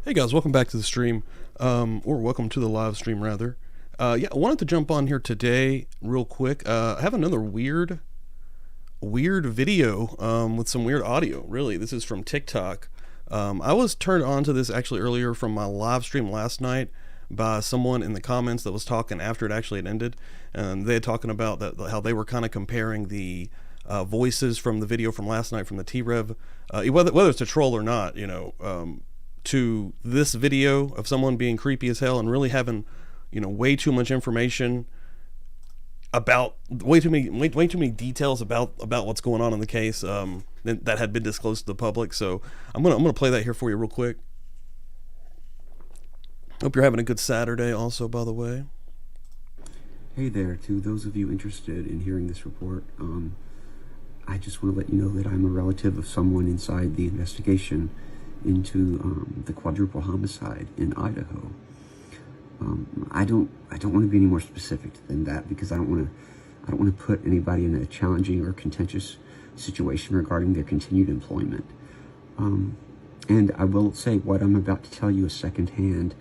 Hey guys, welcome back to the stream, or welcome to the live stream rather. Yeah, I wanted to jump on here today real quick. I have another weird video with some weird audio. Really, this is from TikTok. I was turned on to this actually earlier from my live stream last night by someone in the comments that was talking after it actually had ended, and they had talking about that how they were kind of comparing the voices from the video from last night from the t-rev, whether it's a troll or not, to this video of someone being creepy as hell and really having, way too much information about way too many details about what's going on in the case that had been disclosed to the public. So I'm gonna play that here for you real quick. Hope you're having a good Saturday also, by the way. Hey there, to those of you interested in hearing this report, I just want to let you know that I'm a relative of someone inside the investigation into the quadruple homicide in Idaho. I don't want to be any more specific than that because I don't want to put anybody in a challenging or contentious situation regarding their continued employment. And I will say what I'm about to tell you is secondhand,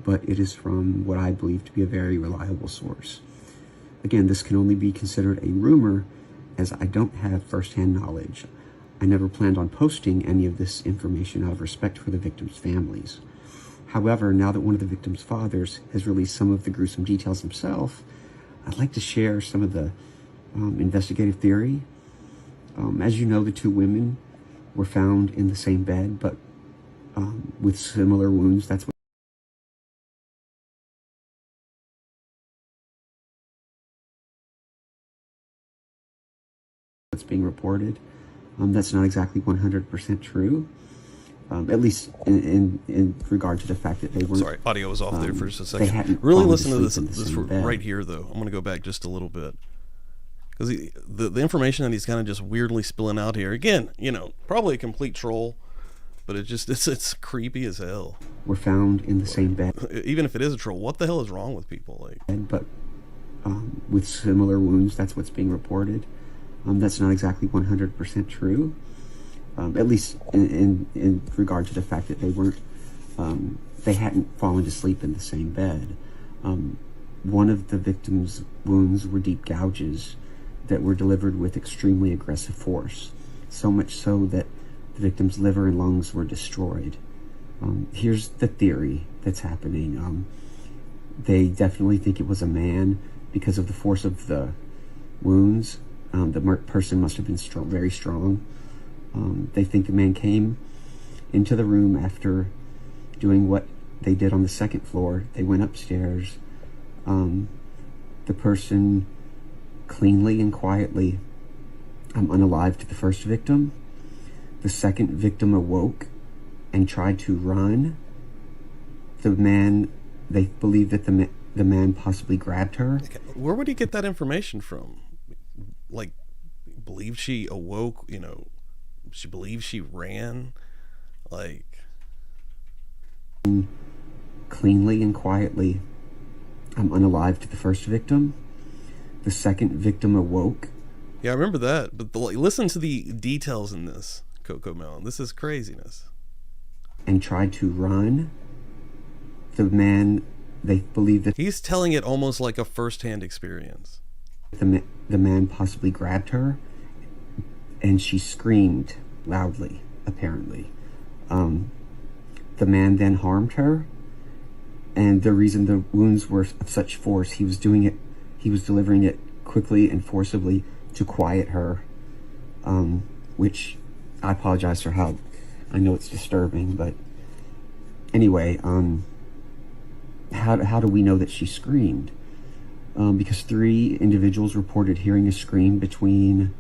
but it is from what I believe to be a very reliable source. Again, this can only be considered a rumor as I don't have firsthand knowledge. I never planned on posting any of this information out of respect for the victims' families. However, now that one of the victims' fathers has released some of the gruesome details himself, I'd like to share some of the investigative theory. As you know, the two women were found in the same bed, but with similar wounds. That's what's being reported. That's not exactly 100% true, at least in regard to the fact that they weren't. Sorry, audio was off there for just a second. Really listen to this right here, though. I'm going to go back just a little bit. Because the information that he's kind of just weirdly spilling out here, again, probably a complete troll, but it's creepy as hell. Were found in the same bed. Even if it is a troll, what the hell is wrong with people? But with similar wounds, that's what's being reported. That's not exactly 100% true, at least in regard to the fact that they weren't, they hadn't fallen to sleep in the same bed. One of the victim's wounds were deep gouges that were delivered with extremely aggressive force, so much so that the victim's liver and lungs were destroyed. Here's the theory that's happening. They definitely think it was a man because of the force of the wounds. The person must have been very strong. They think the man came into the room after doing what they did on the second floor. They went upstairs. The person cleanly and quietly unalived the first victim. The second victim awoke and tried to run. They believe that the man possibly grabbed her. Where would he get that information from? Believed she awoke, she believes she ran, cleanly and quietly unalived the first victim. The second victim awoke. Yeah, I remember that, but listen to the details in this, Coco Melon. This is craziness. And tried to run. They believe that he's telling it almost like a first-hand experience. The man possibly grabbed her, and she screamed loudly, apparently. The man then harmed her, and the reason the wounds were of such force, he was delivering it quickly and forcibly to quiet her, which I apologize for how, I know it's disturbing, but anyway, how do we know that she screamed? Because 3 individuals reported hearing a scream between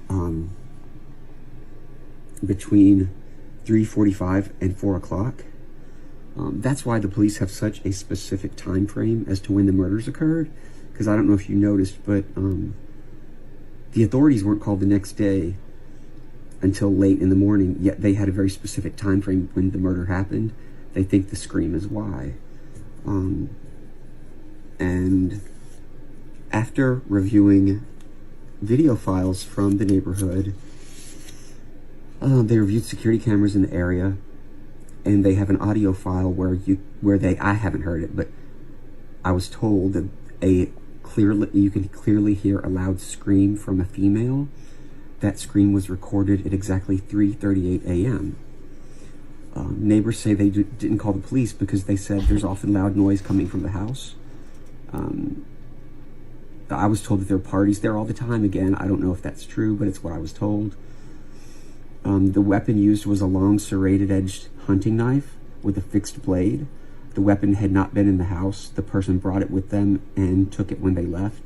3:45 and 4 o'clock. That's why the police have such a specific time frame as to when the murders occurred. Because I don't know if you noticed, but the authorities weren't called the next day until late in the morning, yet they had a very specific time frame when the murder happened. They think the scream is why. And after reviewing video files from the neighborhood, they reviewed security cameras in the area, and they have an audio file I haven't heard it, but I was told that you can clearly hear a loud scream from a female. That scream was recorded at exactly 3:38 a.m. Neighbors say they didn't call the police because they said there's often loud noise coming from the house. I was told that there are parties there all the time. Again, I don't know if that's true, but it's what I was told. The weapon used was a long serrated-edged hunting knife with a fixed blade. The weapon had not been in the house. The person brought it with them and took it when they left.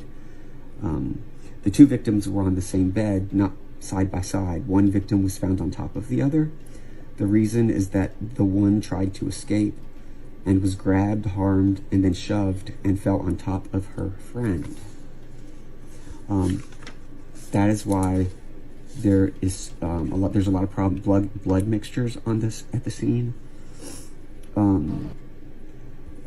The two victims were on the same bed, not side by side. One victim was found on top of the other. The reason is that the one tried to escape and was grabbed, harmed, and then shoved and fell on top of her friend. That is why there's a lot of blood mixtures on at the scene.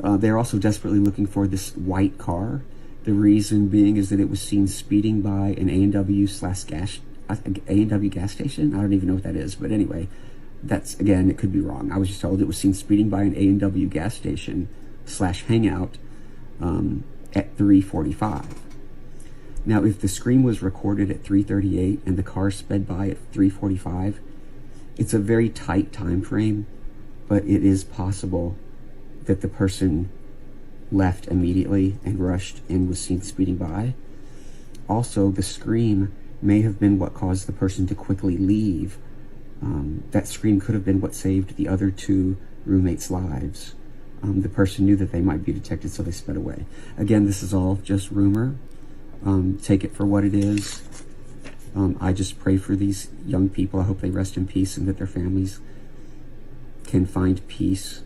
They're also desperately looking for this white car. The reason being is that it was seen speeding by an A&W gas station. I don't even know what that is, but anyway, again, it could be wrong. I was just told it was seen speeding by an A&W gas station / hangout at 3:45. Now, if the scream was recorded at 3:38 and the car sped by at 3:45, it's a very tight time frame, but it is possible that the person left immediately and rushed and was seen speeding by. Also, the scream may have been what caused the person to quickly leave. That scream could have been what saved the other two roommates' lives. The person knew that they might be detected, so they sped away. Again, this is all just rumor. Take it for what it is. I just pray for these young people. I hope they rest in peace and that their families can find peace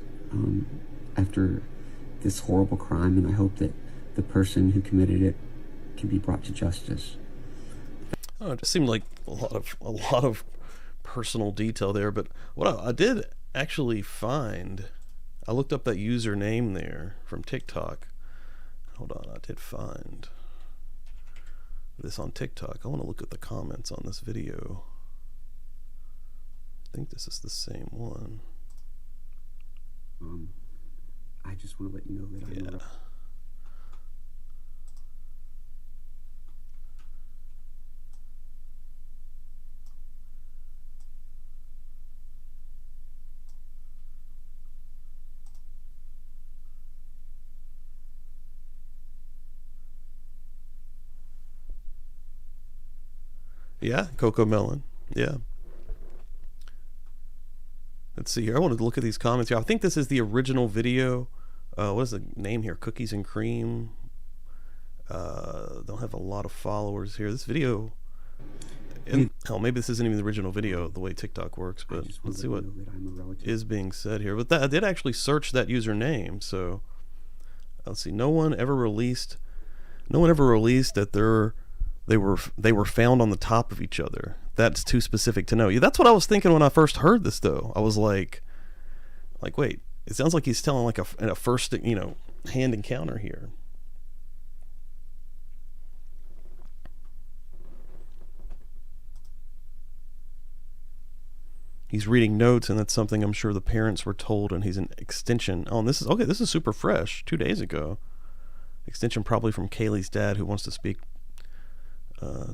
after this horrible crime, and I hope that the person who committed it can be brought to justice. Oh, it just seemed like a lot of personal detail there, but what I did actually find, I looked up that username there from TikTok. Hold on, I did find this on TikTok. I want to look at the comments on this video. I think this is the same one. I just want to let you know that I'm Yeah, Coco Melon. Yeah. Let's see here. I wanted to look at these comments here. I think this is the original video. What is the name here? Cookies and Cream. Don't have a lot of followers here. This video, hell, maybe this isn't even the original video, the way TikTok works, but let's see what is being said here. But I did actually search that username, so let's see. No one ever released that they were found on the top of each other. That's too specific to know. Yeah, that's what I was thinking when I first heard this, though. I was like, wait, it sounds like he's telling like a first, hand encounter here. He's reading notes, and that's something I'm sure the parents were told, and he's an extension. Oh, and this is super fresh, 2 days ago. Extension probably from Kaylee's dad, who wants to speak.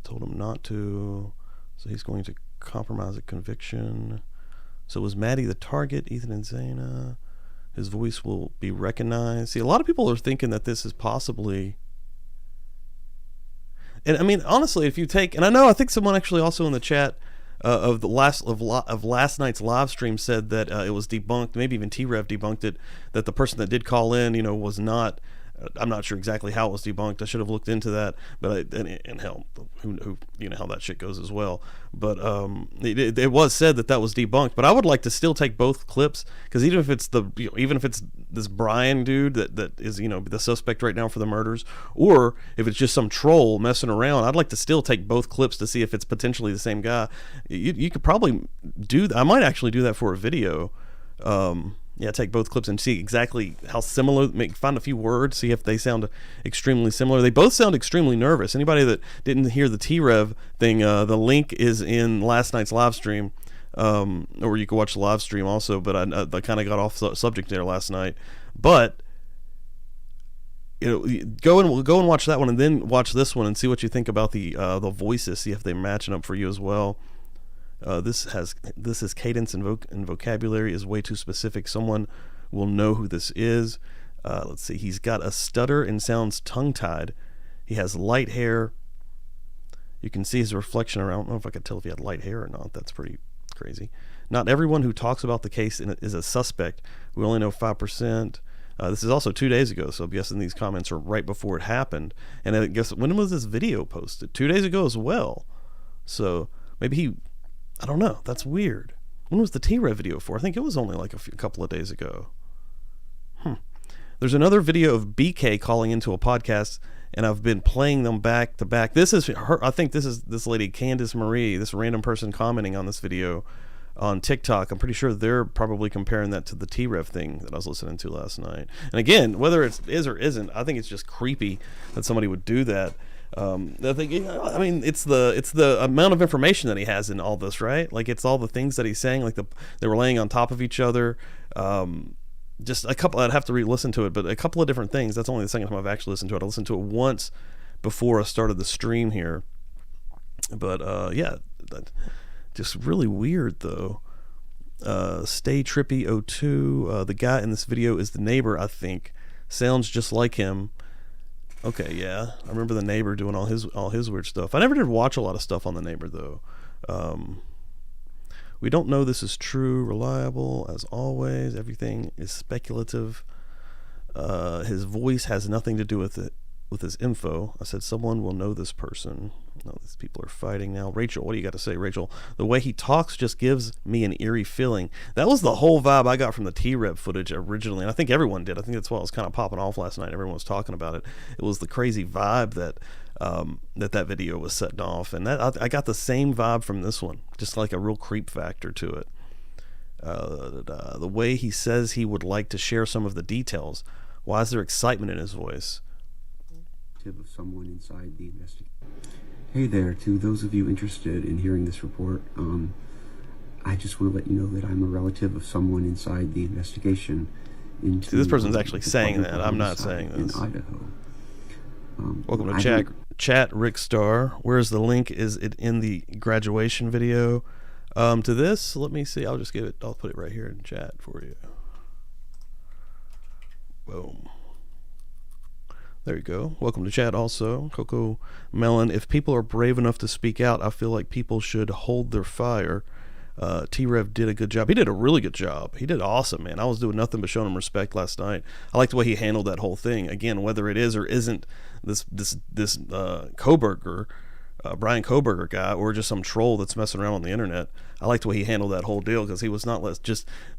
Told him not to, so he's going to compromise a conviction. So was Maddie the target? Ethan and Zaina. His voice will be recognized. See, a lot of people are thinking that this is possibly, and I mean, honestly, if you take, and I think someone actually also in the chat of last night's live stream said that it was debunked. Maybe even T-Rev debunked it, that the person that did call in, was not. I'm not sure exactly how it was debunked. I should have looked into that, but and hell, who how that shit goes as well. But it was said that was debunked. But I would like to still take both clips, because even if it's this Bryan dude that is the suspect right now for the murders, or if it's just some troll messing around, I'd like to still take both clips to see if it's potentially the same guy. You could probably do that. I might actually do that for a video. Yeah, take both clips and see exactly how similar. Find a few words, see if they sound extremely similar. They both sound extremely nervous. Anybody that didn't hear the t-rev thing, the link is in last night's live stream. or you can watch the live stream also. But I kind of got off subject there last night. But go and watch that one, and then watch this one and see what you think about the voices. See if they're matching up for you as well. This is cadence and vocabulary is way too specific. Someone will know who this is. Let's see. He's got a stutter and sounds tongue-tied. He has light hair. You can see his reflection around. I don't know if I could tell if he had light hair or not. That's pretty crazy. Not everyone who talks about the case is a suspect. We only know 5%. This is also 2 days ago, so I'm guessing these comments are right before it happened. And I guess, when was this video posted? 2 days ago as well. So maybe I don't know. That's weird. When was the t-rev video for? I think it was only like a couple of days ago. There's another video of BK calling into a podcast, and I've been playing them back to back. This is her. I think this is this lady, Candace Marie, this random person commenting on this video on TikTok. I'm pretty sure they're probably comparing that to the t-rev thing that I was listening to last night. And again, whether it is or isn't, I think it's just creepy that somebody would do that. I mean, it's the amount of information that he has in all this, right? Like, it's all the things that he's saying, like they were laying on top of each other. Just a couple, I'd have to re-listen to it, but a couple of different things. That's only the second time I've actually listened to it. I listened to it once before I started the stream here. But yeah, just really weird though. Stay Trippy 02. The guy in this video is the neighbor, I think. Sounds just like him. Okay, yeah. I remember the neighbor doing all his weird stuff. I never did watch a lot of stuff on the neighbor though. We don't know this is true, reliable, as always. Everything is speculative. His voice has nothing to do with it, with his info. I said someone will know this person. No, these people are fighting now. Rachel, what do you got to say, Rachel? The way he talks just gives me an eerie feeling. That was the whole vibe I got from the t-rev footage originally, and I think everyone did. I think that's why it was kind of popping off last night. Everyone was talking about it. It was the crazy vibe that that video was setting off, and that I got the same vibe from this one, just like a real creep factor to it. The way he says he would like to share some of the details. Why is there excitement in his voice? Of someone inside the investigation. Hey there, to those of you interested in hearing this report, I just want to let you know that I'm a relative of someone inside the investigation into. See, this person's actually saying that. I'm not saying this. In Idaho. Welcome to chat, Rick Star. Where's the link? Is it in the graduation video? To this, let me see. I'll put it right here in chat for you. Boom. There you go. Welcome to chat also. Coco Melon. If people are brave enough to speak out, I feel like people should hold their fire. T-Rev did a good job. He did a really good job. He did awesome, man. I was doing nothing but showing him respect last night. I like the way he handled that whole thing. Again, whether it is or isn't this Kohberger, Bryan Kohberger guy, or just some troll that's messing around on the internet, I like the way he handled that whole deal, because he was not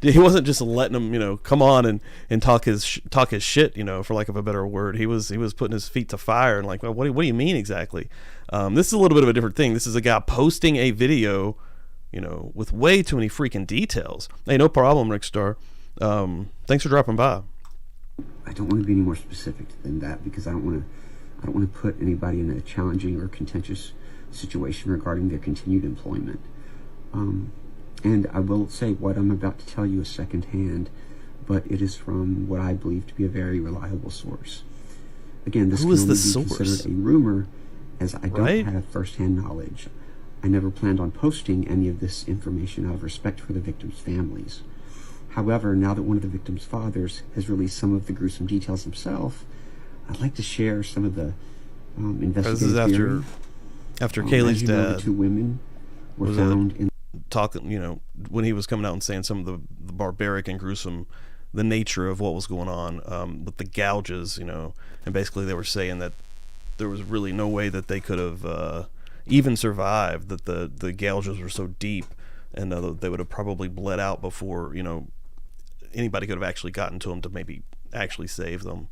he wasn't just letting him, come on and talk his shit, for lack of a better word. He was putting his feet to fire and like, well, what do you mean exactly? This is a little bit of a different thing. This is a guy posting a video, with way too many freaking details. Hey, no problem, Rick Star. Thanks for dropping by. I don't want to be any more specific than that, because I don't want to put anybody in a challenging or contentious situation regarding their continued employment. And I will say what I'm about to tell you is secondhand, but it is from what I believe to be a very reliable source. Again, this can only be considered a rumor, as I don't have first-hand knowledge. I never planned on posting any of this information out of respect for the victims' families. However, now that one of the victims' fathers has released some of the gruesome details himself, I'd like to share some of the investigative theory. After Kaylee's dad. The two women were found in talking, when he was coming out and saying some of the barbaric and gruesome, the nature of what was going on with the gouges, and basically they were saying that there was really no way that they could have even survived, that the gouges were so deep, and they would have probably bled out before anybody could have actually gotten to them to maybe actually save them,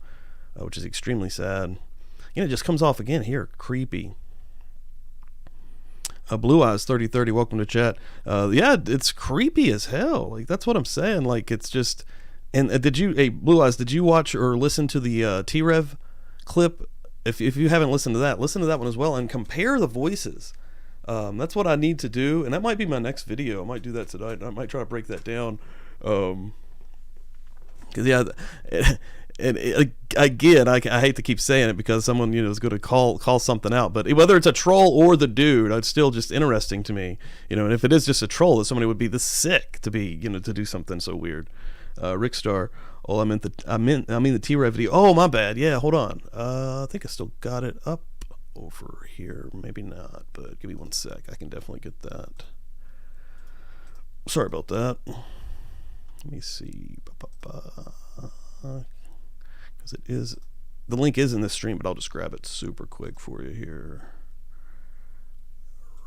which is extremely sad. It just comes off again here creepy. Blue Eyes 3030, welcome to chat. Yeah, it's creepy as hell. Like, that's what I'm saying. Like, it's just. And Blue Eyes, did you watch or listen to the t-rev clip? If you haven't listened to that, listen to that one as well, and compare the voices. That's what I need to do, and that might be my next video. I might do that tonight. I might try to break that down. Because yeah, again, I hate to keep saying it because someone is going to call something out, but whether it's a troll or the dude, it's still just interesting to me. And if it is just a troll, that somebody would be this sick to be to do something so weird. Rick Star. Oh, I mean the t-rev video. Oh, my bad. Yeah, hold on. I think I still got it up over here. Maybe not, but give me 1 sec. I can definitely get that. Sorry about that. Let me see. Because the link is in this stream, but I'll just grab it super quick for you here.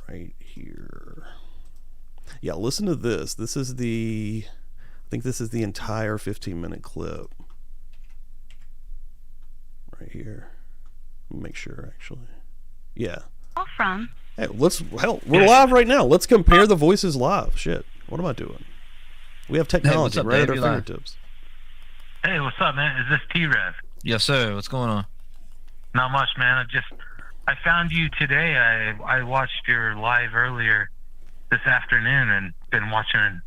Right here. Yeah, listen to this. I think this is the entire 15-minute clip. Right here. Make sure, actually. Yeah. From. Hey, we're live right now. Let's compare the voices live. Shit. What am I doing? We have technology right at our fingertips. Hey, what's up, man? Is this t-rev? Yes, sir. What's going on? Not much, man. I found you today. I watched your live earlier this afternoon and been watching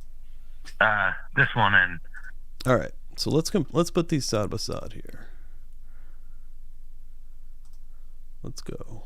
this one. And all right, so let's put these side by side here. Let's go.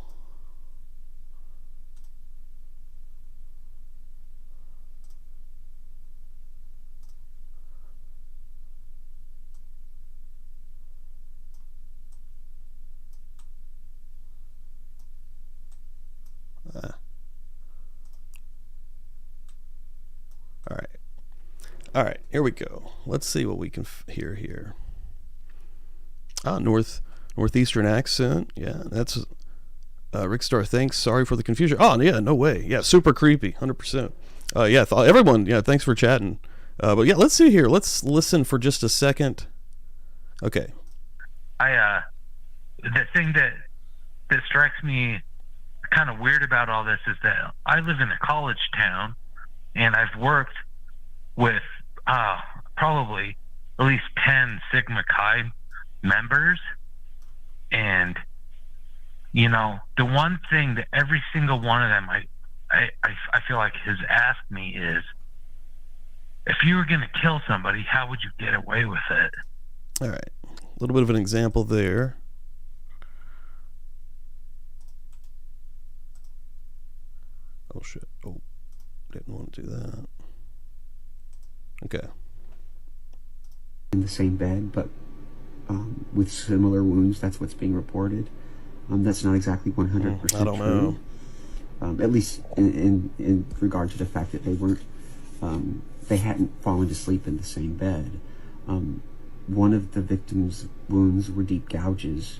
All right, here we go. Let's see what we can hear here. Northeastern accent. Yeah, that's Rick Star. Thanks. Sorry for the confusion. Oh, yeah, no way. Yeah, super creepy. 100%. Yeah, everyone. Yeah, thanks for chatting. But yeah, let's see here. Let's listen for just a second. Okay. The thing that strikes me kind of weird about all this is that I live in a college town, and I've worked with probably at least 10 Sigma Chi members, and the one thing that every single one of them I feel like has asked me is, if you were going to kill somebody, how would you get away with it? All right, a little bit of an example there. Oh shit. Oh, didn't want to do that. Okay. In the same bed, but with similar wounds. That's what's being reported. That's not exactly 100% I don't true. At least in regard to the fact that they hadn't fallen to sleep in the same bed. One of the victim's wounds were deep gouges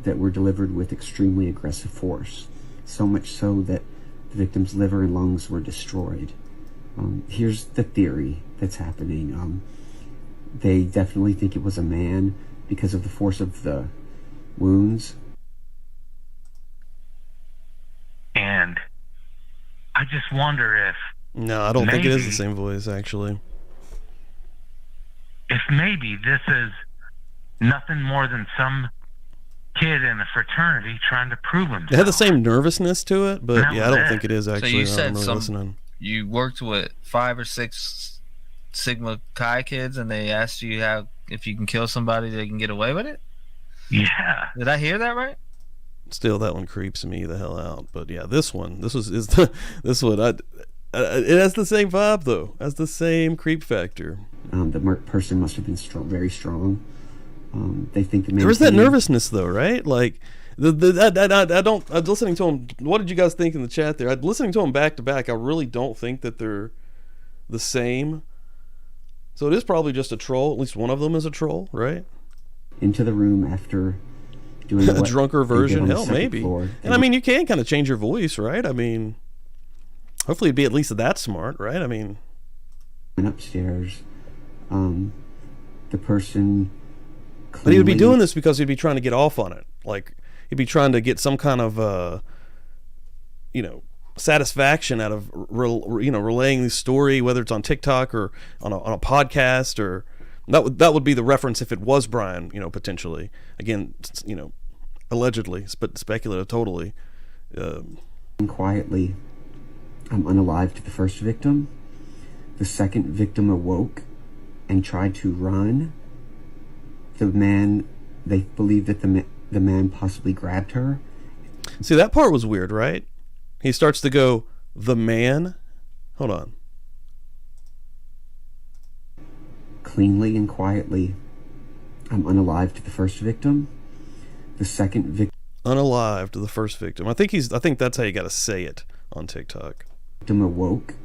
that were delivered with extremely aggressive force, so much so that the victim's liver and lungs were destroyed. Here's the theory that's happening. They definitely think it was a man because of the force of the wounds. And I just wonder if... No, I don't think it is the same voice, actually. If maybe this is nothing more than some kid in a fraternity trying to prove himself. It had the same nervousness to it, but yeah, I don't think it is actually. So you said listening. You worked with 5 or 6 Sigma Chi kids, and they asked you if you can kill somebody, they can get away with it? Yeah. Did I hear that right? Still, that one creeps me the hell out. But yeah, this one, this one, it has the same vibe though. It has the same creep factor. The person must have been very strong. They think the man. There was that nervousness though, right? Like I'm listening to them. What did you guys think in the chat there? I'm listening to them back to back. I really don't think that they're the same. So it is probably just a troll. At least one of them is a troll, right? Into the room after doing a drunker version. Hell, maybe. Floor. And I mean, you can kind of change your voice, right? I mean, hopefully it'd be at least that smart, right? I mean, went upstairs. The person. But he would be doing this because he'd be trying to get off on it. Like he'd be trying to get some kind of, satisfaction out of relaying the story, whether it's on TikTok or on a podcast, or that would be the reference if it was Bryan, potentially. Again, allegedly, but speculative, totally. Quietly I'm unalive to the first victim. The second victim awoke and tried to run. They believe that the man possibly grabbed her. See, that part was weird, right? He starts to go, the man? Hold on. Cleanly and quietly. I'm unalive to the first victim. The second victim. Unalive to the first victim. I think that's how you got to say it on TikTok. Victim awoke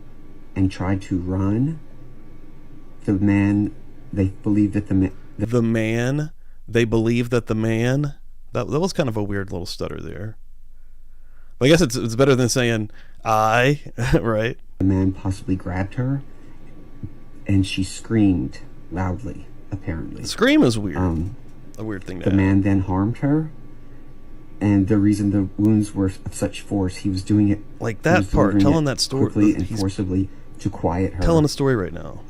and tried to run. They believe that the man. That was kind of a weird little stutter there. But I guess it's better than saying I, right? The man possibly grabbed her, and she screamed loudly. Apparently, the scream is weird. A weird thing to The have. man then harmed her, and the reason the wounds were of such force, he was doing it Like that part, telling that story quickly and forcibly to quiet her. Telling a story right now.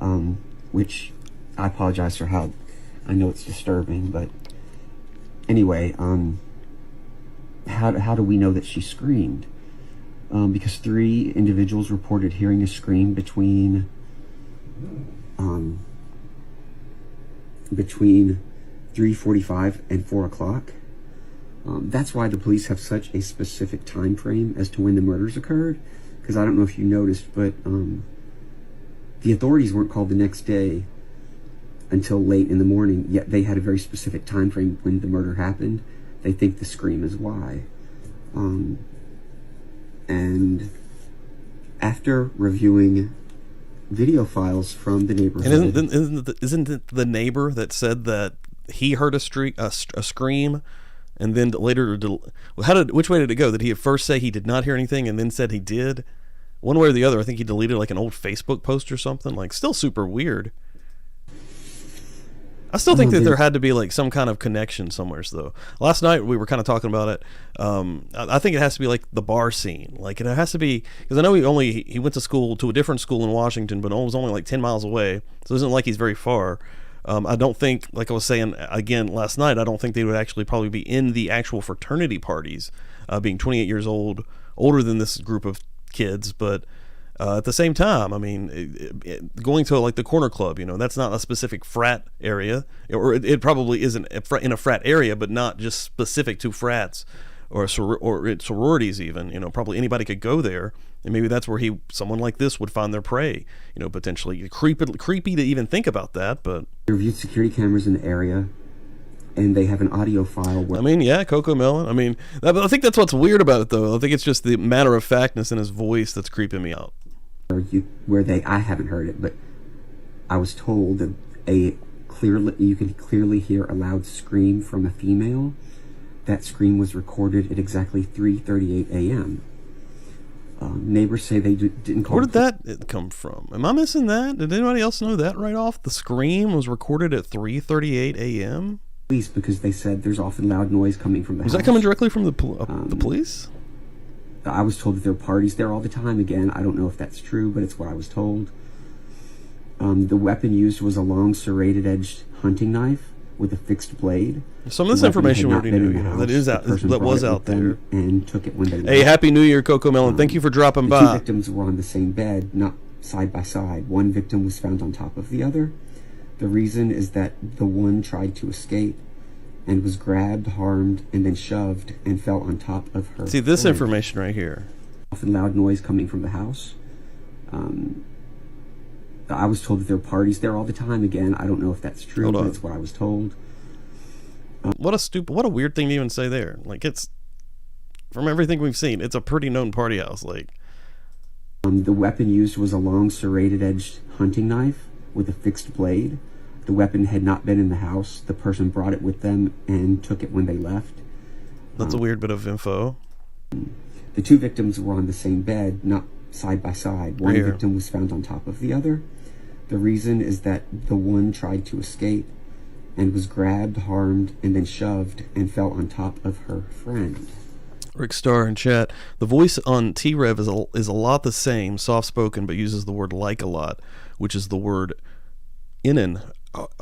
Which I apologize for how I know it's disturbing, but anyway, how do we know that she screamed? Because 3 individuals reported hearing a scream between 3:45 and 4 o'clock. That's why the police have such a specific time frame as to when the murders occurred, because I don't know if you noticed, but the authorities weren't called the next day until late in the morning, yet they had a very specific time frame when the murder happened. They think the scream is why. And after reviewing video files from the neighborhood... And isn't it the neighbor that said that he heard a scream, and then later... Which way did it go? Did he at first say he did not hear anything and then said he did? One way or the other. I think he deleted like an old Facebook post or something. Like, still super weird. I still think that there had to be like some kind of connection somewhere, though. Last night we were kind of talking about it. I think it has to be like the bar scene. Like it has to be, because I know he went to a different school in Washington, but it was only like 10 miles away. So it isn't like he's very far. I don't think, like I was saying again last night, I don't think they would actually probably be in the actual fraternity parties, being 28 years old, older than this group of kids, but at the same time, I mean, going to like the corner club, that's not a specific frat area, or it probably isn't in a frat area, but not just specific to frats or sororities even. Probably anybody could go there, and maybe that's where someone like this would find their prey. Potentially creepy to even think about that, but they reviewed security cameras in the area, and they have an audio file. Coco Melon. I think that's what's weird about it, though. I think it's just the matter of factness in his voice that's creeping me out. I haven't heard it, but I was told that you could clearly hear a loud scream from a female. That scream was recorded at exactly 3:38 a.m. Neighbors say they didn't call. Where did that come from? Am I missing that? Did anybody else know that right off? The scream was recorded at 3:38 a.m. Police, because they said there's often loud noise coming from the house. Was that coming directly from the police? I was told that there are parties there all the time. Again, I don't know if that's true, but it's what I was told. The weapon used was a long serrated-edged hunting knife with a fixed blade. Some of this information we already knew. That was out there. And took it when they Hey, Happy New Year, Coco Melon. Thank you for dropping by. The 2 victims were on the same bed, not side by side. One victim was found on top of the other. The reason is that the one tried to escape and was grabbed, harmed, and then shoved and fell on top of her. See this information right here. Often loud noise coming from the house. I was told that there are parties there all the time. Again, I don't know if that's true, but it's what I was told. What a weird thing to even say there. Like, it's, from everything we've seen, it's a pretty known party house. Like, the weapon used was a long serrated-edged hunting knife with a fixed blade. The weapon had not been in the house. The person brought it with them and took it when they left. That's a weird bit of info. The 2 victims were on the same bed, not side by side. One victim was found on top of the other. The reason is that the one tried to escape and was grabbed, harmed, and then shoved and fell on top of her friend. Rick Starr in chat. The voice on t-rev is a lot the same, soft-spoken, but uses the word like a lot, which is the word Inan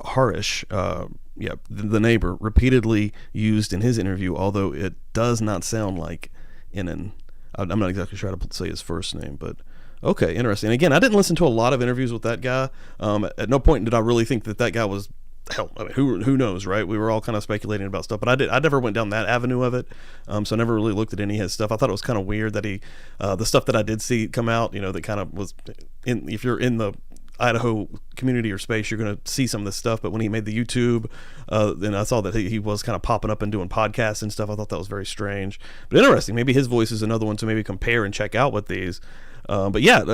Harish, the neighbor, repeatedly used in his interview, although it does not sound like Inan. I'm not exactly sure how to say his first name, but okay, interesting. And again, I didn't listen to a lot of interviews with that guy. At no point did I really think that guy was, hell, I mean, who knows, right? We were all kind of speculating about stuff, but I never went down that avenue of it. So I never really looked at any of his stuff. I thought it was kind of weird that the stuff that I did see come out, that kind of was if you're in the Idaho community or space, you're going to see some of this stuff. But when he made the YouTube, then I saw that he was kind of popping up and doing podcasts and stuff. I thought that was very strange, but interesting. Maybe his voice is another one to maybe compare and check out with these. But yeah,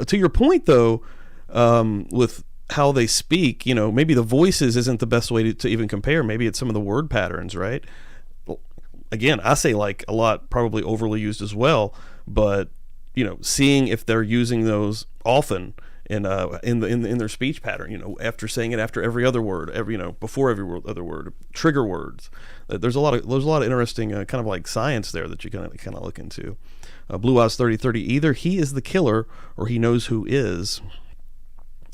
to your point though, with how they speak, maybe the voices isn't the best way to even compare. Maybe it's some of the word patterns, right? Again, I say like a lot, probably overly used as well, but seeing if they're using those often in their speech pattern, after saying it after every other word, before every other word, trigger words. There's a lot of interesting kind of like science there that you can kind of look into. Blue Eyes 3030, either he is the killer or he knows who is.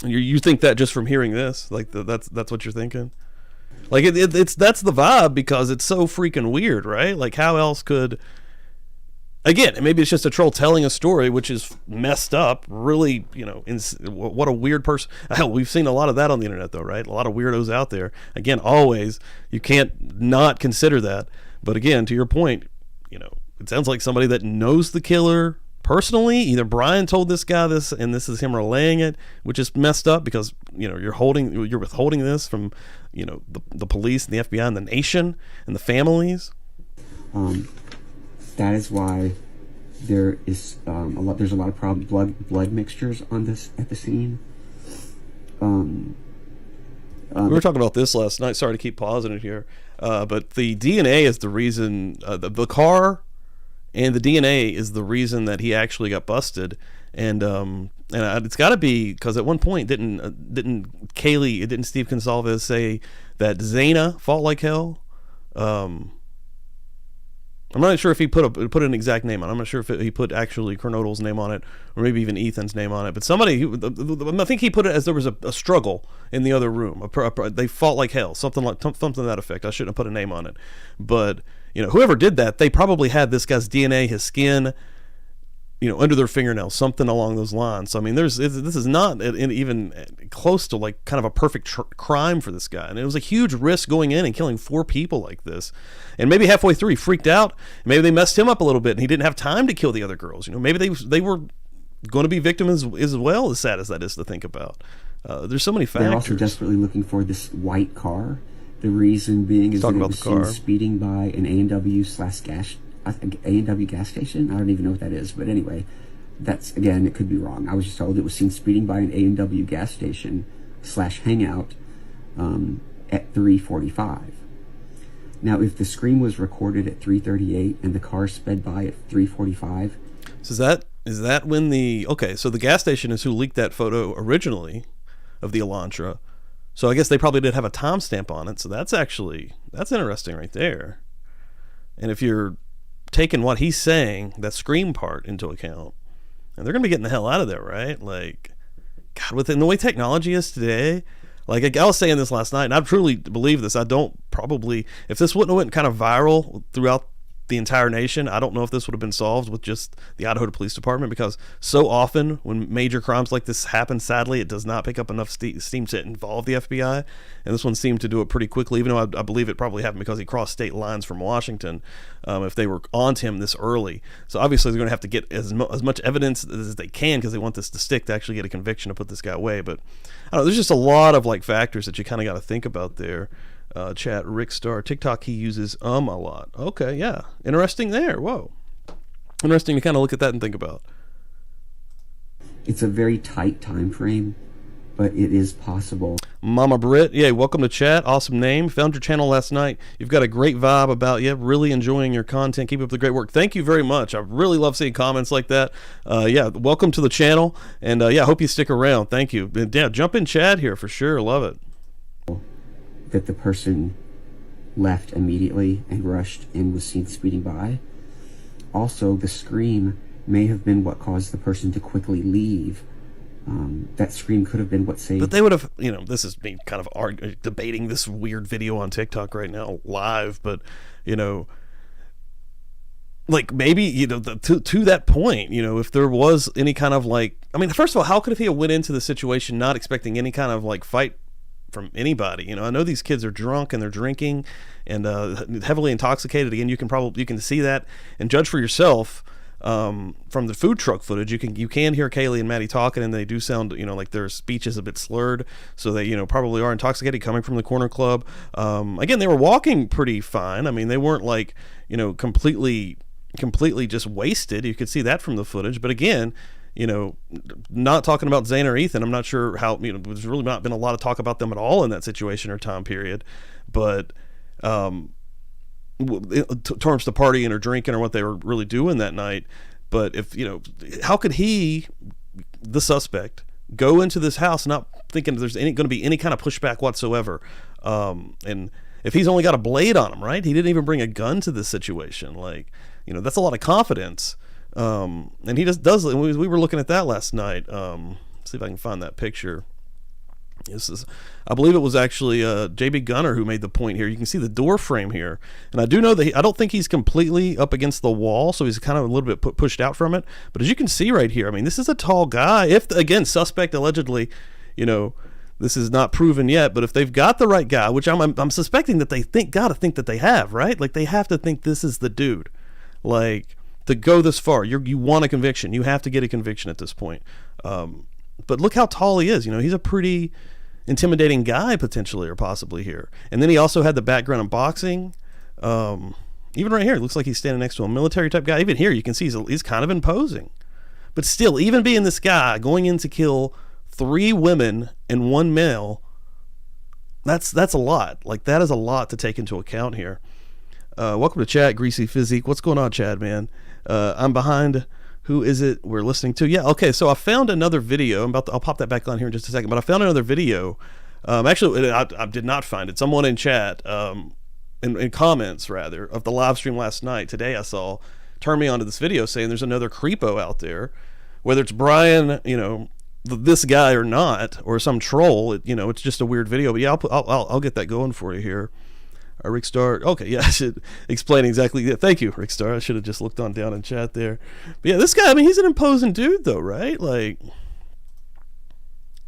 You think that just from hearing this, like that's what you're thinking? Like it's that's the vibe, because it's so freaking weird, right? Like how else could, again, maybe it's just a troll telling a story, which is messed up, really, what a weird person. Hell, we've seen a lot of that on the internet though, right? A lot of weirdos out there. Again, always, you can't not consider that. But again, to your point, it sounds like somebody that knows the killer personally. Either Bryan told this guy this, and this is him relaying it, which is messed up, because you're withholding this from the police and the FBI and the nation and the families. That is why there is there's a lot of blood mixtures on this at the scene. We were talking about this last night. Sorry to keep pausing it here, but the DNA is the reason. The car and the DNA is the reason that he actually got busted. And it's got to be because at one point didn't Steve Gonsalves say that Zayna fought like hell? I'm not sure if he put an exact name on it. I'm not sure if he put actually Kernodle's name on it, or maybe even Ethan's name on it. But I think he put it as there was a struggle in the other room. They fought like hell, something to that effect. I shouldn't have put a name on it, but whoever did that, they probably had this guy's DNA, his skin, under their fingernails, something along those lines. So I mean, this is not even close to like kind of a perfect crime for this guy, and it was a huge risk going in and killing 4 people like this. And maybe halfway through he freaked out. Maybe they messed him up a little bit, and he didn't have time to kill the other girls. Maybe they were going to be victims as well. As sad as that is to think about, there's so many factors. They're also desperately looking for this white car. The reason being is that it was seen speeding by an A&W gas station. I don't even know what that is, but anyway, that's, again, it could be wrong. I was just told it was seen speeding by an A&W gas station / hangout at 3:45. Now, if the screen was recorded at 3:38 and the car sped by at 3:45, so is that when so the gas station is who leaked that photo originally of the Elantra. So I guess they probably did have a timestamp on it. So that's interesting right there. And if you're taking what he's saying, that scream part, into account, and they're going to be getting the hell out of there, right? Like, God, within the way technology is today, like I was saying this last night, and I truly believe this. I don't probably, if this wouldn't have went kind of viral throughout the entire nation, I don't know if this would have been solved with just the Idaho Police Department, because so often when major crimes like this happen, sadly, it does not pick up enough steam to involve the FBI, and this one seemed to do it pretty quickly, even though I believe it probably happened because he crossed state lines from Washington, if they were onto him this early. So obviously they're going to have to get as much evidence as they can, because they want this to stick, to actually get a conviction to put this guy away. But I don't know, there's just a lot of like factors that you kind of got to think about there. Chat, Rick Star, TikTok, he uses a lot. Okay, yeah. Interesting there. Whoa. Interesting to kind of look at that and think about. It's a very tight time frame, but it is possible. Mama Britt, yeah, welcome to chat. Awesome name. Found your channel last night. You've got a great vibe about you. Really enjoying your content. Keep up the great work. Thank you very much. I really love seeing comments like that. Yeah, welcome to the channel. And yeah, I hope you stick around. Thank you. Yeah, jump in chat here for sure. Love it. That the person left immediately and rushed and was seen speeding by. Also, the scream may have been what caused the person to quickly leave. That scream could have been what saved. But they would have, this is me kind of debating this weird video on TikTok right now live, but, like maybe, you know, to that point, you know, if there was any kind of like, I mean, first of all, how could he have went into the situation not expecting any kind of like fight from anybody? You know, I know these kids are drunk and they're drinking and heavily intoxicated. Again, you can see that and judge for yourself from the food truck footage. You can hear Kaylee and Maddie talking, and they do sound, you know, like their speech is a bit slurred, so they, you know, probably are intoxicated coming from the corner club. Again, they were walking pretty fine. I mean, they weren't like, you know, completely just wasted. You could see that from the footage. But again, you know, not talking about Zane or Ethan, I'm not sure how, you know, there's really not been a lot of talk about them at all in that situation or time period. But in terms to partying or drinking or what they were really doing that night. But if, you know, how could he, the suspect, go into this house not thinking there's going to be any kind of pushback whatsoever? And if he's only got a blade on him, right? He didn't even bring a gun to this situation. Like, you know, that's a lot of confidence. And he just does. We were looking at that last night. See if I can find that picture. I believe it was actually JB Gunner who made the point here. You can see the door frame here, and I do know that I don't think he's completely up against the wall, so he's kind of a little bit pushed out from it. But as you can see right here, I mean, this is a tall guy. If, again, suspect allegedly, you know, this is not proven yet, but if they've got the right guy, which I'm suspecting that they gotta think that they have, right? Like, they have to think this is the dude. Like, to go this far, you want a conviction. You have to get a conviction at this point. But look how tall he is. You know, he's a pretty intimidating guy potentially or possibly here. And then he also had the background in boxing. Even right here, it looks like he's standing next to a military type guy. Even here, you can see he's kind of imposing. But still, even being this guy going in to kill 3 women and 1 male, that's a lot. Like, that is a lot to take into account here. Welcome to chat, Greasy Physique. What's going on, Chad, man? I'm behind. Who is it we're listening to? Yeah, okay, so I found another video. I'll pop that back on here in just a second, but I found another video. Actually, I did not find it. Someone in chat, in comments, rather, of the live stream last night, today I saw, turned me onto this video saying there's another creepo out there. Whether it's Brian, you know, this guy or not, or some troll, you know, it's just a weird video. But yeah, I'll get that going for you here. Rick Star. Okay, yeah, I should explain exactly. Yeah, thank you, Rick Star. I should have just looked on down in chat there. But yeah, this guy, I mean, he's an imposing dude, though, right? Like,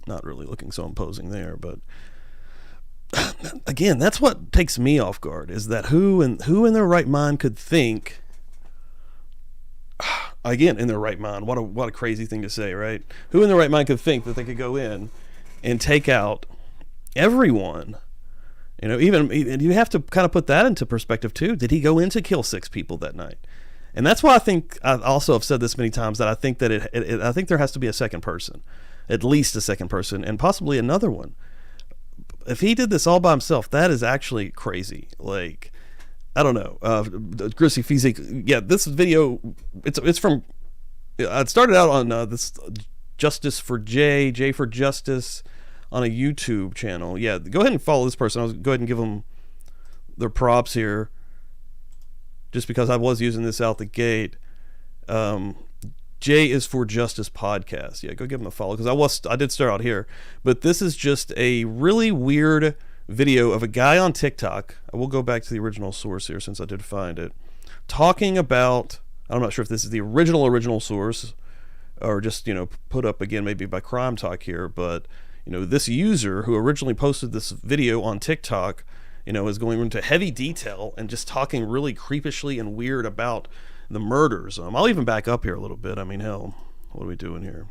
not really looking so imposing there, but again, that's what takes me off guard, is that who in their right mind could think, again, in their right mind, what a crazy thing to say, right? Who in their right mind could think that they could go in and take out everyone? You know, even you have to kind of put that into perspective too. Did he go in to kill 6 people that night? And that's why I think, I also have said this many times, that I think that I think there has to be a second person, at least a second person, and possibly another one. If he did this all by himself, that is actually crazy. Like, I don't know. Grissy Physique. Yeah, this video, it's from. It started out on this Justice for J for Justice, on a YouTube channel. Yeah, go ahead and follow this person. I'll go ahead and give them their props here, just because I was using this out the gate. J is for Justice podcast. Yeah, go give them a follow, because I did start out here. But this is just a really weird video of a guy on TikTok. I will go back to the original source here, since I did find it, talking about, I'm not sure if this is the original source, or just, you know, put up again maybe by Crime Talk here, but you know, this user who originally posted this video on TikTok, you know, is going into heavy detail and just talking really creepishly and weird about the murders. I'll even back up here a little bit. I mean, hell, what are we doing here?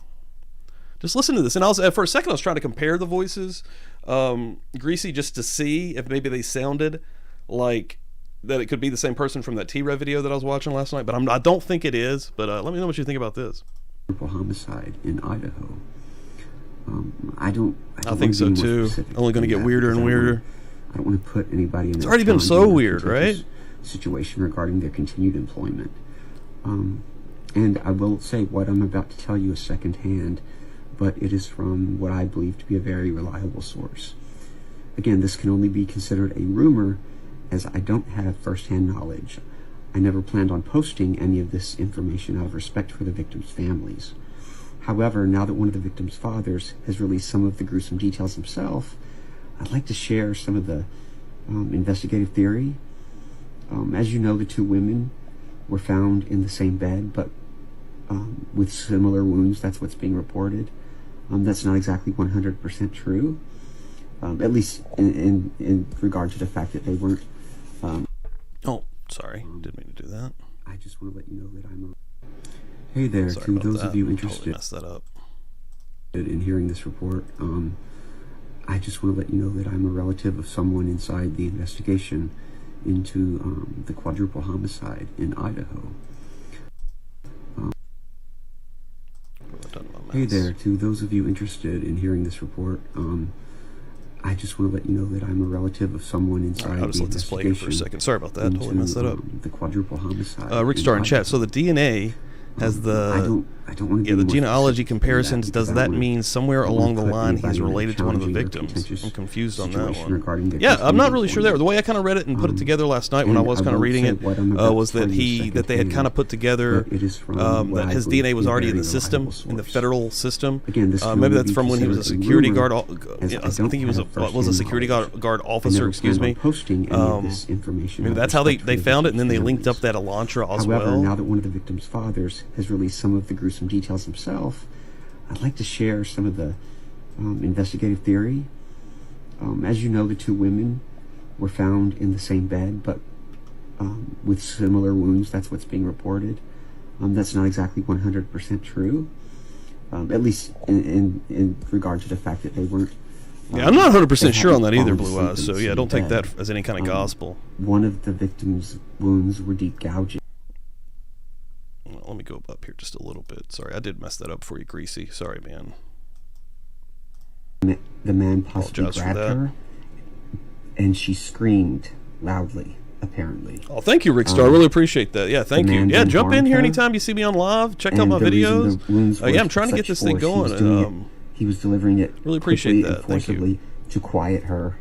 Just listen to this. And for a second, I was trying to compare the voices, Greasy, just to see if maybe they sounded like that it could be the same person from that t-rev video that I was watching last night. But I don't think it is. But let me know what you think about this. Homicide in Idaho. I think so too. Only going to get weirder and weirder. I don't want to put anybody in. It's already been so weird, right? Situation regarding their continued employment. And I will say what I'm about to tell you is secondhand, but it is from what I believe to be a very reliable source. Again, this can only be considered a rumor, as I don't have first-hand knowledge. I never planned on posting any of this information out of respect for the victims' families. However, now that one of the victims' fathers has released some of the gruesome details himself, I'd like to share some of the investigative theory. As you know, the 2 women were found in the same bed, but with similar wounds. That's what's being reported. That's not exactly 100% true, at least in regard to the fact that they weren't. Oh, sorry, didn't mean to do that. I just want to let you know that I'm. Hey there, Sorry to about those that. of you Totally interested messed that up. in hearing this report. I just want to let you know that I'm a relative of someone inside the investigation into the quadruple homicide in Idaho. Hey there, to those of you interested in hearing this report, I just want to let you know that I'm a relative of someone inside I'll just the let this play here for a second. Sorry about that. Totally messed that up. The quadruple homicide. Rick Star in chat. So the DNA has the I don't want to the be more genealogy specific than comparisons. that because Does I that don't mean somewhere I don't along the wanna put line he's anybody in a related to one of the challenging or victims? contentious I'm confused on that situation one. regarding the Yeah, I'm not really case sure there. The way I kind of read it and put it together last night when I And was I kind of won't reading say it what I'm about was to that tell you that they had kind of put together but it is from what that I his believe DNA to was be a already in very the system, reliable in the source. federal system. Again, this can Maybe only that's be from when he was a considered a security rumor, guard. as I I think he don't was have a firsthand security knowledge. guard I officer. never Excuse planned me. on posting any of this information. Maybe out of that's how they respect for the found it, and then they victims' linked up families. that Elantra as However, well. now that one of the victim's fathers has released some of the gruesome details himself, I'd like to share some of the investigative theory. As you know, the two women were found in the same bed, but with similar wounds. That's what's being reported. That's not exactly 100% true, at least in regard to the fact that they weren't. Yeah, I'm not 100% they sure on that hadn't either, fallen Blue asleep Eyes. in So the yeah, same don't take bed. that as any kind of gospel. One of the victim's wounds were deep gouging. Well, let me go up here just a little bit. Sorry, I did mess that up for you, Greasy. Sorry, man. The man possibly Apologize for grabbed that. her, and she screamed loudly, apparently. Oh, thank you, Rick Star. Really appreciate that. Yeah, thank you. man Yeah, then jump in harmed here her, anytime you see me on live. Check out and my the reason videos. the wounds Yeah, I'm were trying to such get this thing force, going. he was delivering it really appreciate quickly that. and Thank you. forcibly to quiet her,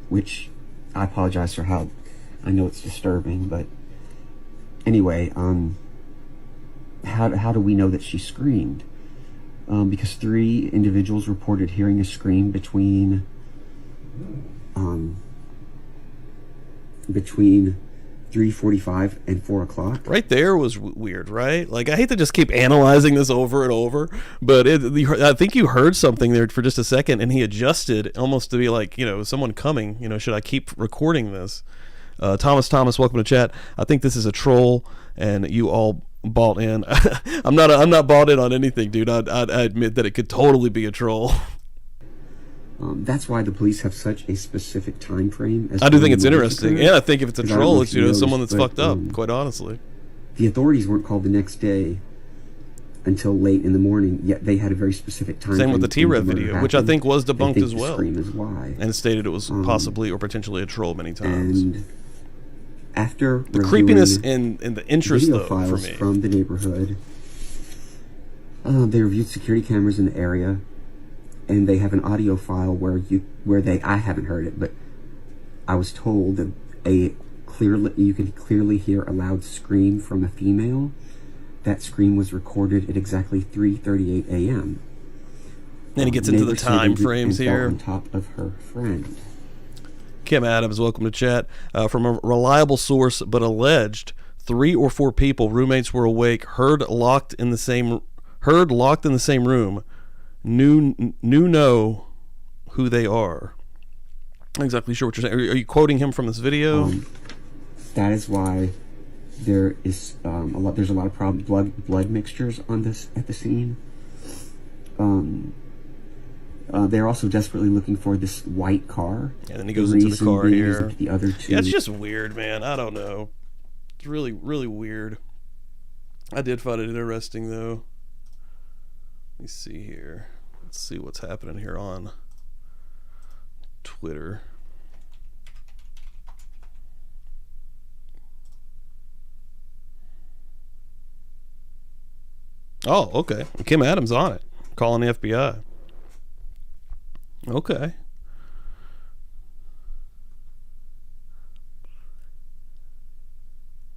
which I apologize for how I know it's disturbing, but anyway, how do we know that she screamed? Because 3 individuals reported hearing a scream between 3:45 and 4 o'clock. Right there was weird, right? Like, I hate to just keep analyzing this over and over, but I think you heard something there for just a second, and he adjusted almost to be like, someone coming. Should I keep recording this? Thomas, welcome to chat. I think this is a troll, and you all bought in. I'm not bought in on anything, dude. I admit that it could totally be a troll. That's why the police have such a specific time frame. I do think it's interesting, and I think if it's a troll, it's someone that's fucked up. Quite honestly, the authorities weren't called the next day until late in the morning. Yet they had a very specific time. Same with the frame t-rev video, which I think was debunked as well, scream is why, and stated it was possibly or potentially a troll many times. And after the creepiness and the interest, video though, files for me, from the neighborhood, they reviewed security cameras in the area. And they have an audio file I haven't heard it, but I was told that you can clearly hear a loud scream from a female. That scream was recorded at exactly 3:38 a.m. Then he gets into the Neighbors say time they frames fell here. on top of her friend. Kim Adams, welcome to chat. From a reliable source, but alleged 3 or 4 people, roommates were awake, heard locked in the same room. Know who they are. Not exactly sure what you're saying. Are you quoting him from this video? That is why there is there's a lot of blood mixtures on this at the scene. They're also desperately looking for this white car. And then he goes into the car here. The other 2. Yeah, it's just weird, man. I don't know. It's really, really weird. I did find it interesting, though. Let me see here. Let's see what's happening here on Twitter. Oh, okay. Kim Adams on it, calling the FBI. Okay.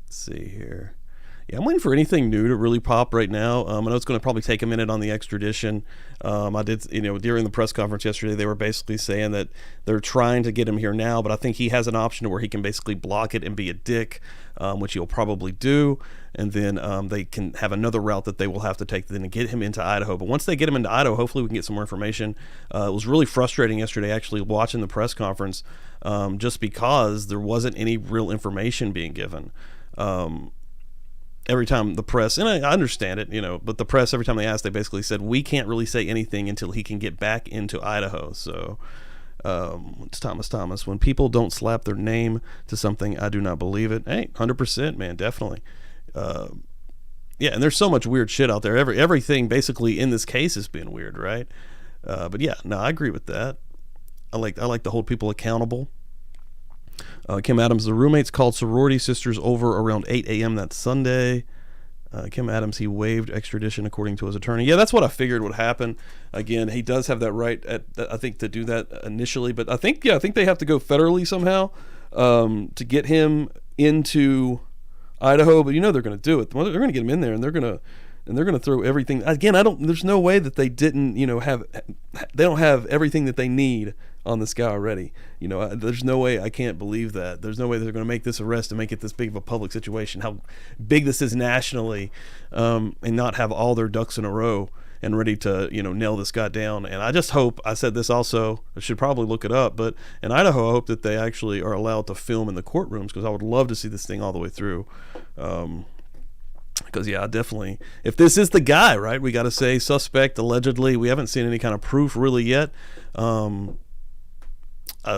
Let's see here. Yeah, I'm waiting for anything new to really pop right now. I know it's going to probably take a minute on the extradition. I did, during the press conference yesterday, they were basically saying that they're trying to get him here now, but I think he has an option where he can basically block it and be a dick, which he'll probably do. And then they can have another route that they will have to take then to get him into Idaho. But once they get him into Idaho, hopefully we can get some more information. It was really frustrating yesterday actually watching the press conference, just because there wasn't any real information being given. Every time the press, and I understand it, but the press, every time they asked, they basically said, we can't really say anything until he can get back into Idaho. So it's Thomas. When people don't slap their name to something, I do not believe it. Hey, 100%, man, definitely. Yeah, and there's so much weird shit out there. Everything basically in this case has been weird, right? But yeah, no, I agree with that. I like to hold people accountable. Kim Adams, the roommates called sorority sisters over around 8 a.m. that Sunday. Kim Adams, he waived extradition according to his attorney. Yeah, that's what I figured would happen. Again, he does have that right, I think, to do that initially. But I think they have to go federally somehow to get him into Idaho. But they're going to do it. They're going to get him in there, and they're going to throw everything. Again, there's no way that they didn't, they don't have everything that they need on this guy already. There's no way. I can't believe that. There's no way they're going to make this arrest and make it this big of a public situation, how big this is nationally, and not have all their ducks in a row and ready to, nail this guy down. And I just hope, I said this also, I should probably look it up, but in Idaho, I hope that they actually are allowed to film in the courtrooms, because I would love to see this thing all the way through. Because, yeah, definitely, if this is the guy, right, we got to say suspect, allegedly. We haven't seen any kind of proof really yet.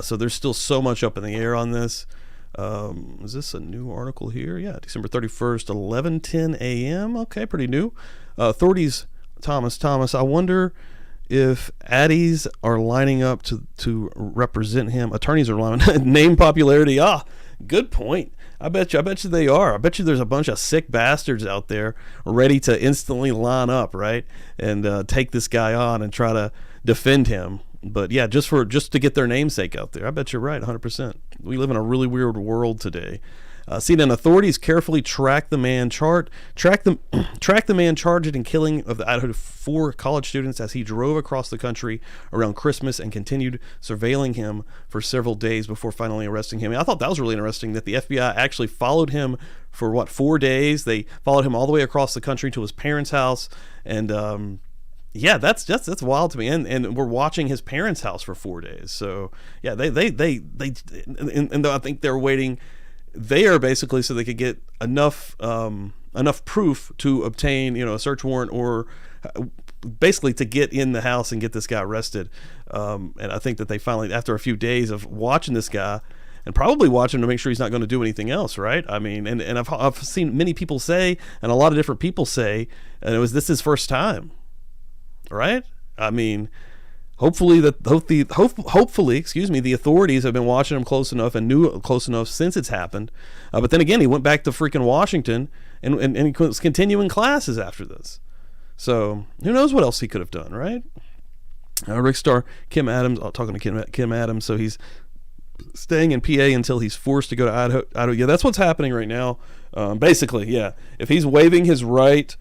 So there's still so much up in the air on this. Is this a new article here? Yeah, December 31st, 11:10 a.m. Okay, pretty new. Authorities, Thomas, I wonder if addies are lining up to represent him. Attorneys are lining name popularity. Good point. I bet you they are. I bet you there's a bunch of sick bastards out there ready to instantly line up, right, and take this guy on and try to defend him. But yeah, just to get their namesake out there. I bet you're right, 100%. We live in a really weird world today. CNN authorities carefully track the man charged in killing of the Idaho 4 college students as he drove across the country around Christmas and continued surveilling him for several days before finally arresting him. I thought that was really interesting that the FBI actually followed him for 4 days. They followed him all the way across the country to his parents' house, and yeah, that's wild to me. And we're watching his parents' house for 4 days. So yeah, they I think they're waiting there basically so they could get enough proof to obtain a search warrant, or basically to get in the house and get this guy arrested. And I think that they finally, after a few days of watching this guy and probably watching to make sure he's not going to do anything else, right? I mean, and I've seen many people say, and a lot of different people say, and this his first time. Right? I mean, hopefully, the authorities have been watching him close enough and knew close enough since it's happened. But then again, he went back to freaking Washington and he was continuing classes after this. So who knows what else he could have done, right? Rick Star, Kim Adams, talking to Kim Adams, so he's staying in PA until he's forced to go to Idaho. Yeah, that's what's happening right now. Basically, yeah. If he's waiving his right,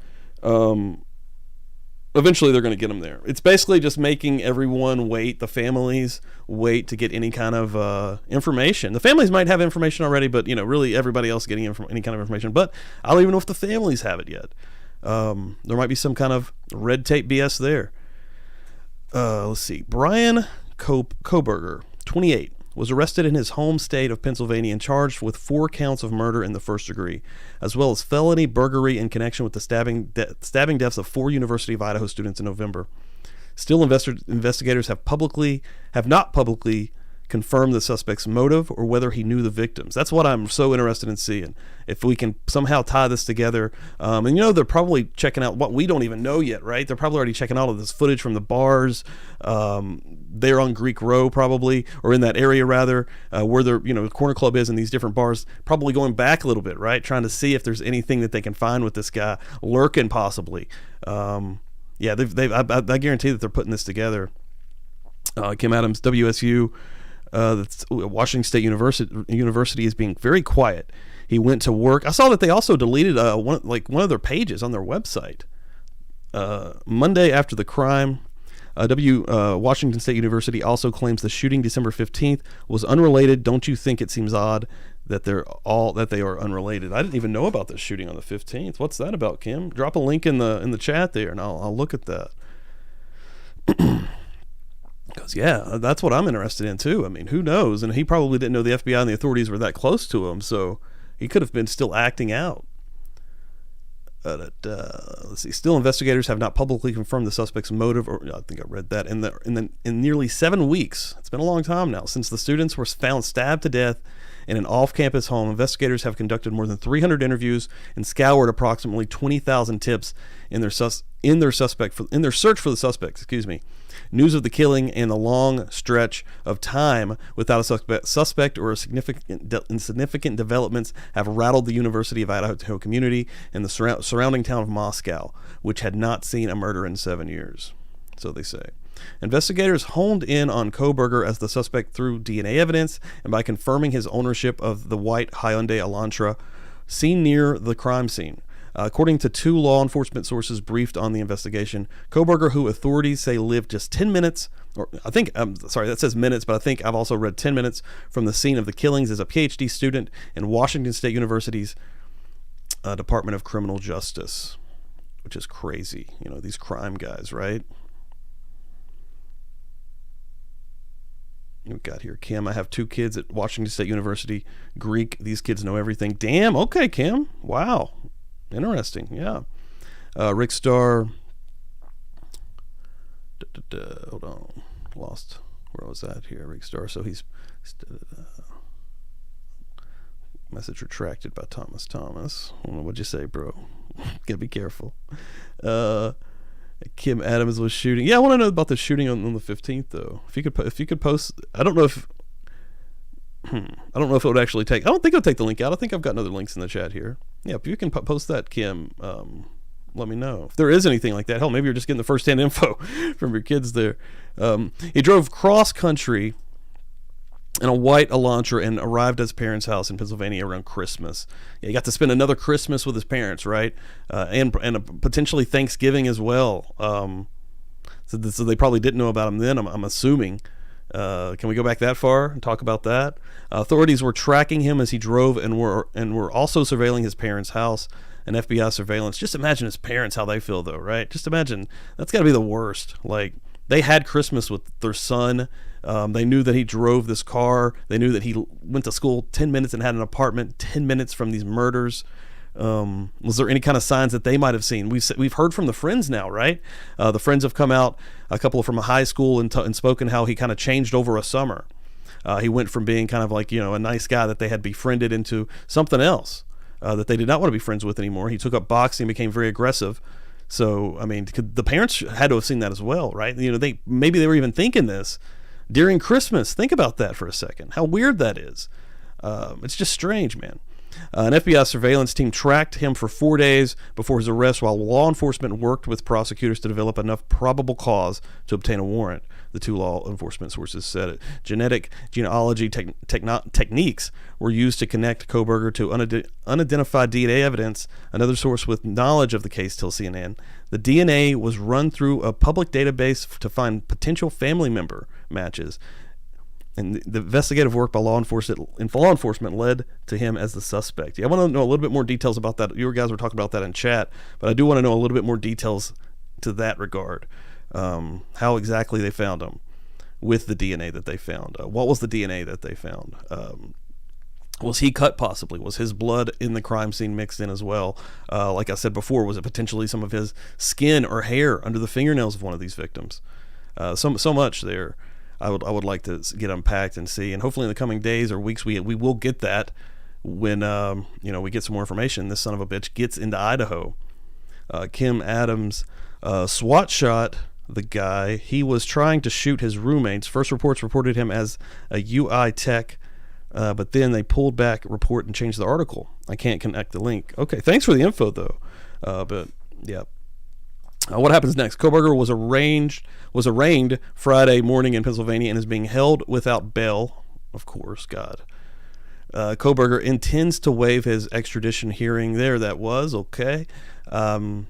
eventually they're going to get him there. It's basically just making everyone wait, the families wait to get any kind of information. The families might have information already, but really everybody else getting any kind of information. But I don't even know if the families have it yet. There might be some kind of red tape BS there. Let's see. Bryan Kohberger, 28, was arrested in his home state of Pennsylvania and charged with 4 counts of murder in the first degree, as well as felony burglary in connection with the stabbing deaths of 4 University of Idaho students in November. Still, investigators have not publicly confirmed the suspect's motive or whether he knew the victims. That's what I'm so interested in seeing. If we can somehow tie this together, and they're probably checking out what we don't even know yet, right? They're probably already checking out all of this footage from the bars. They're on Greek Row probably, or in that area rather, where the Corner Club is, and these different bars, probably going back a little bit, right? Trying to see if there's anything that they can find with this guy lurking possibly. Yeah, I guarantee that they're putting this together. Kim Adams, WSU, Washington State University is being very quiet. He went to work. I saw that they also deleted one of their pages on their website. Monday after the crime, Washington State University also claims the shooting December 15th was unrelated. Don't you think it seems odd that they are unrelated? I didn't even know about this shooting on the 15th. What's that about, Kim? Drop a link in the chat there, and I'll look at that. Because that's what I'm interested in too. I mean, who knows? And he probably didn't know the FBI and the authorities were that close to him, so he could have been still acting out. Let's see. Still, investigators have not publicly confirmed the suspect's motive, or I think I read that. In nearly 7 weeks, it's been a long time now since the students were found stabbed to death in an off-campus home. Investigators have conducted more than 300 interviews and scoured approximately 20,000 tips in their search for the suspect. News of the killing and the long stretch of time without a suspect or significant developments have rattled the University of Idaho community and the surrounding town of Moscow, which had not seen a murder in 7 years. So they say. Investigators honed in on Kohberger as the suspect through DNA evidence and by confirming his ownership of the white Hyundai Elantra seen near the crime scene. According to 2 law enforcement sources briefed on the investigation, Kohberger, who authorities say lived just 10 minutes, that says minutes, but I think I've also read 10 minutes from the scene of the killings, is a PhD student in Washington State University's Department of Criminal Justice, which is crazy. You know, these crime guys, right? We've got here, Kim, I have 2 kids at Washington State University. Greek, these kids know everything. Damn, okay, Kim. Wow. Interesting, yeah. Rick Starr. Hold on. Lost. Where was that here? Rick Starr. So he's... message retracted by Thomas. What'd you say, bro? Gotta be careful. Kim Adams was shooting. Yeah, I want to know about the shooting on the 15th, though. If you could post... I don't know if it would actually take... I don't think it'll take the link out. I think I've got other links in the chat here. Yeah, if you can post that, Kim, let me know. If there is anything like that, hell, maybe you're just getting the first-hand info from your kids there. He drove cross-country in a white Elantra and arrived at his parents' house in Pennsylvania around Christmas. Yeah, he got to spend another Christmas with his parents, right? And potentially Thanksgiving as well. So they probably didn't know about him then, I'm assuming. Can we go back that far and talk about that? Authorities were tracking him as he drove and were also surveilling his parents' house and FBI surveillance. Just imagine his parents, how they feel, though, right? Just imagine. That's got to be the worst. Like, they had Christmas with their son. They knew that he drove this car. They knew that he went to school 10 minutes and had an apartment 10 minutes from these murders. Was there any kind of signs that they might have seen? We've heard from the friends now, right? The friends have come out, a couple from a high school, and spoken how he kind of changed over a summer. He went from being kind of like, a nice guy that they had befriended into something else that they did not want to be friends with anymore. He took up boxing, became very aggressive. So, I mean, the parents had to have seen that as well, right? Maybe they were even thinking this during Christmas. Think about that for a second. How weird that is. It's just strange, man. An FBI surveillance team tracked him for 4 days before his arrest while law enforcement worked with prosecutors to develop enough probable cause to obtain a warrant, the 2 law enforcement sources said. Genealogy techniques were used to connect Kohberger to unidentified DNA evidence. Another source with knowledge of the case tells CNN the DNA was run through a public database to find potential family member matches. And the investigative work by law enforcement led to him as the suspect. Yeah, I want to know a little bit more details about that. You guys were talking about that in chat, but I do want to know a little bit more details to that regard. How exactly they found him with the DNA that they found. What was the DNA that they found? Was he cut possibly? Was his blood in the crime scene mixed in as well? Like I said before, was it potentially some of his skin or hair under the fingernails of one of these victims? So much there. I would like to get unpacked and see, and hopefully in the coming days or weeks we will get that when we get some more information. This son of a bitch gets into Idaho. Kim Adams SWAT shot the guy. He was trying to shoot his roommates. First reports reported him as a UI tech, but then they pulled back report and changed the article. I can't connect the link. Okay, thanks for the info though. But yeah. What happens next? Kohberger was arraigned Friday morning in Pennsylvania and is being held without bail. Of course, God. Kohberger intends to waive his extradition hearing there. That was okay. To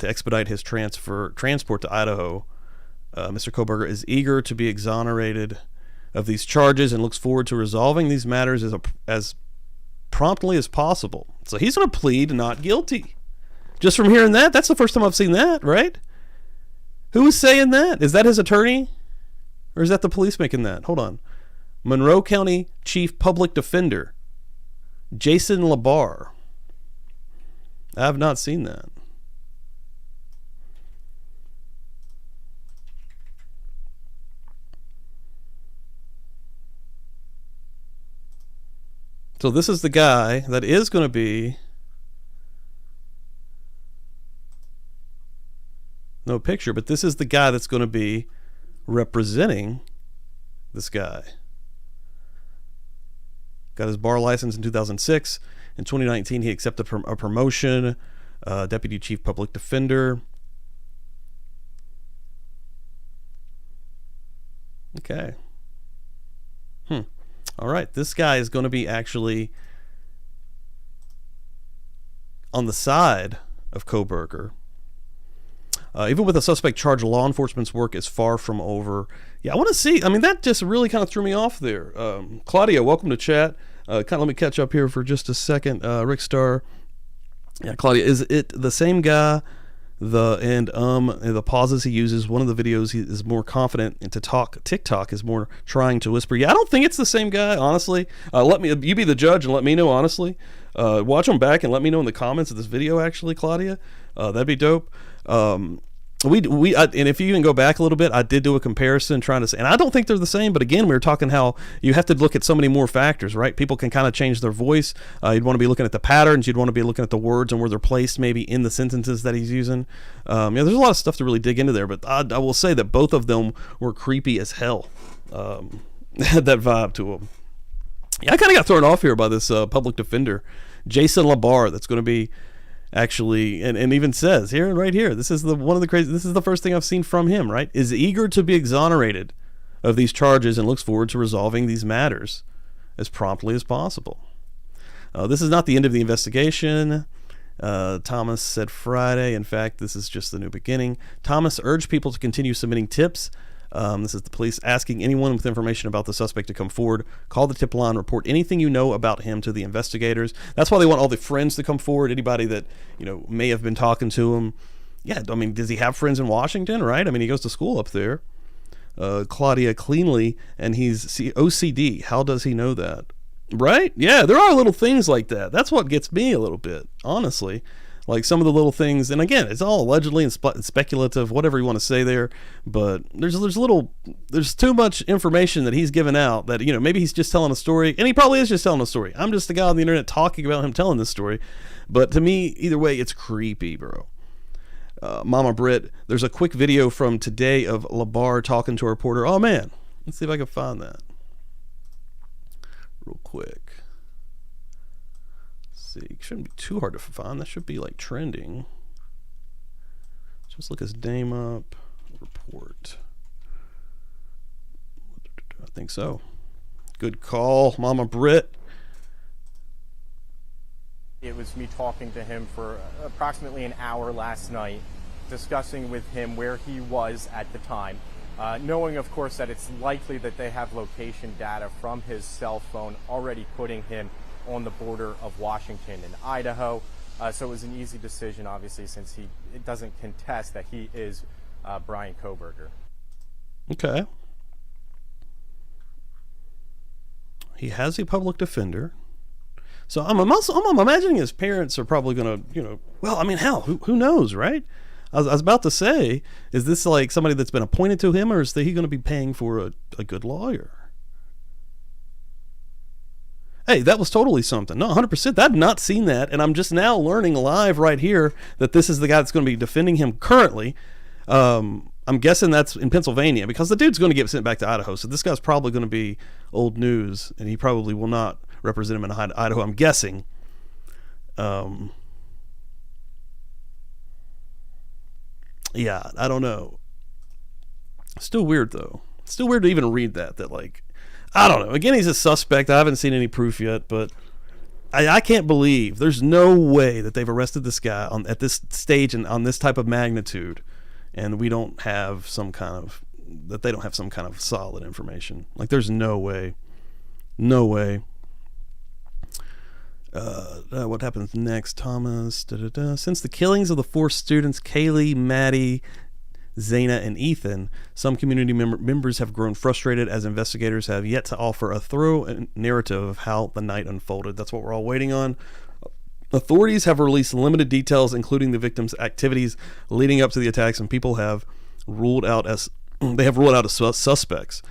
expedite his transport to Idaho. Mr. Kohberger is eager to be exonerated of these charges and looks forward to resolving these matters as promptly as possible. So he's going to plead not guilty. Just from hearing that, that's the first time I've seen that, right? Who is saying that? Is that his attorney? Or is that the police making that? Hold on. Monroe County Chief Public Defender, Jason LaBarre. I have not seen that. So this is the guy that is going to be... No picture, but this is the guy that's going to be representing this guy. Got his bar license in 2006. In 2019, he accepted a promotion, Deputy Chief Public Defender. Okay. All right, this guy is going to be actually on the side of Kohberger. Even with a suspect charged, law enforcement's work is far from over. Yeah, I want to see. I mean, that just really kind of threw me off there. Claudia, welcome to chat. Kind of let me catch up here for just a second. Rick Starr. Yeah, Claudia, is it the same guy? The pauses he uses. One of the videos he is more confident to talk. TikTok is more trying to whisper. Yeah, I don't think it's the same guy, honestly. You be the judge and let me know, honestly. Watch them back and let me know in the comments of this video, actually, Claudia. That'd be dope. And if you even go back a little bit, I did do a comparison trying to say, and I don't think they're the same, but again, we were talking how you have to look at so many more factors, right? People can kind of change their voice. You'd want to be looking at the patterns. You'd want to be looking at the words and where they're placed maybe in the sentences that he's using. There's a lot of stuff to really dig into there, but I will say that both of them were creepy as hell. Had that vibe to them. Yeah, I kind of got thrown off here by this public defender, Jason LaBarre, that's going to be actually, and even says here, right here, this is this is the first thing I've seen from him, right? Is eager to be exonerated of these charges and looks forward to resolving these matters as promptly as possible. This is not the end of the investigation. Thomas said Friday. In fact, this is just the new beginning. Thomas urged people to continue submitting tips. This is the police asking anyone with information about the suspect to come forward. Call the tip line. Report anything you know about him to the investigators. That's why they want all the friends to come forward. Anybody that may have been talking to him. Yeah, I mean, does he have friends in Washington? Right? I mean, he goes to school up there. Claudia Cleanly, and he's OCD. How does he know that? Right? Yeah, there are little things like that. That's what gets me a little bit, honestly. Like some of the little things, and again, it's all allegedly and speculative, whatever you want to say there. But there's too much information that he's given out that maybe he's just telling a story, and he probably is just telling a story. I'm just the guy on the internet talking about him telling this story, but to me, either way, it's creepy, bro. Mama Britt, there's a quick video from today of LaBarre talking to a reporter. Oh man, let's see if I can find that real quick. See, shouldn't be too hard to find. That should be like trending. Just look his name up. Report. I think so. Good call, Mama Britt. It was me talking to him for approximately an hour last night, discussing with him where he was at the time, knowing, of course, that it's likely that they have location data from his cell phone already putting him on the border of Washington and Idaho. So it was an easy decision, obviously, since it doesn't contest that he is Bryan Kohberger. Okay. He has a public defender. So I'm imagining his parents are probably going to, well, I mean, hell, who knows, right? I was about to say, is this like somebody that's been appointed to him, or is he going to be paying for a good lawyer? Hey, that was totally something. No, 100%. I've not seen that, and I'm just now learning live right here that this is the guy that's going to be defending him currently. I'm guessing that's in Pennsylvania because the dude's going to get sent back to Idaho, so this guy's probably going to be old news, and he probably will not represent him in Idaho, I'm guessing. Yeah, I don't know. Still weird, though. Still weird to even read that like... I don't know. Again, he's a suspect. I haven't seen any proof yet, but I can't believe there's no way that they've arrested this guy at this stage and on this type of magnitude, and we don't have some kind of they don't have some kind of solid information. Like, there's no way. No way. What happens next, Thomas? Since the killings of the 4 students, Kaylee, Maddie, Zaina, and Ethan, some community members have grown frustrated as investigators have yet to offer a thorough narrative of how the night unfolded. That's what we're all waiting on. Authorities have released limited details, including the victims' activities leading up to the attacks, and people have ruled out as suspects.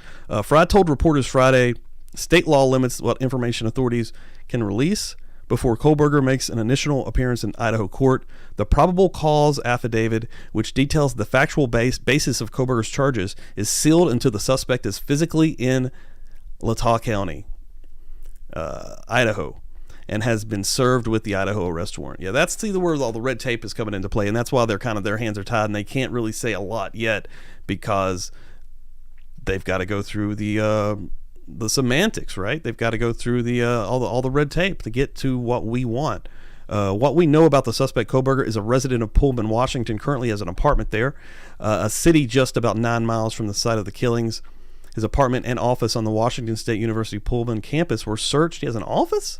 Fry told reporters Friday, state law limits what information authorities can release before Kohberger makes an initial appearance in Idaho court. The probable cause affidavit, which details the factual basis of Kohberger's charges, is sealed until the suspect is physically in Latah County, Idaho, and has been served with the Idaho arrest warrant. Yeah, that's where all the red tape is coming into play, and that's why they're kind of, their hands are tied, and they can't really say a lot yet because they've got to go through the semantics, right? They've got to go through all the red tape to get to what we want. What we know about the suspect, Kohberger, is a resident of Pullman, Washington, currently has an apartment there, a city just about 9 miles from the site of the killings. His apartment and office on the Washington State University Pullman campus were searched. He has an office?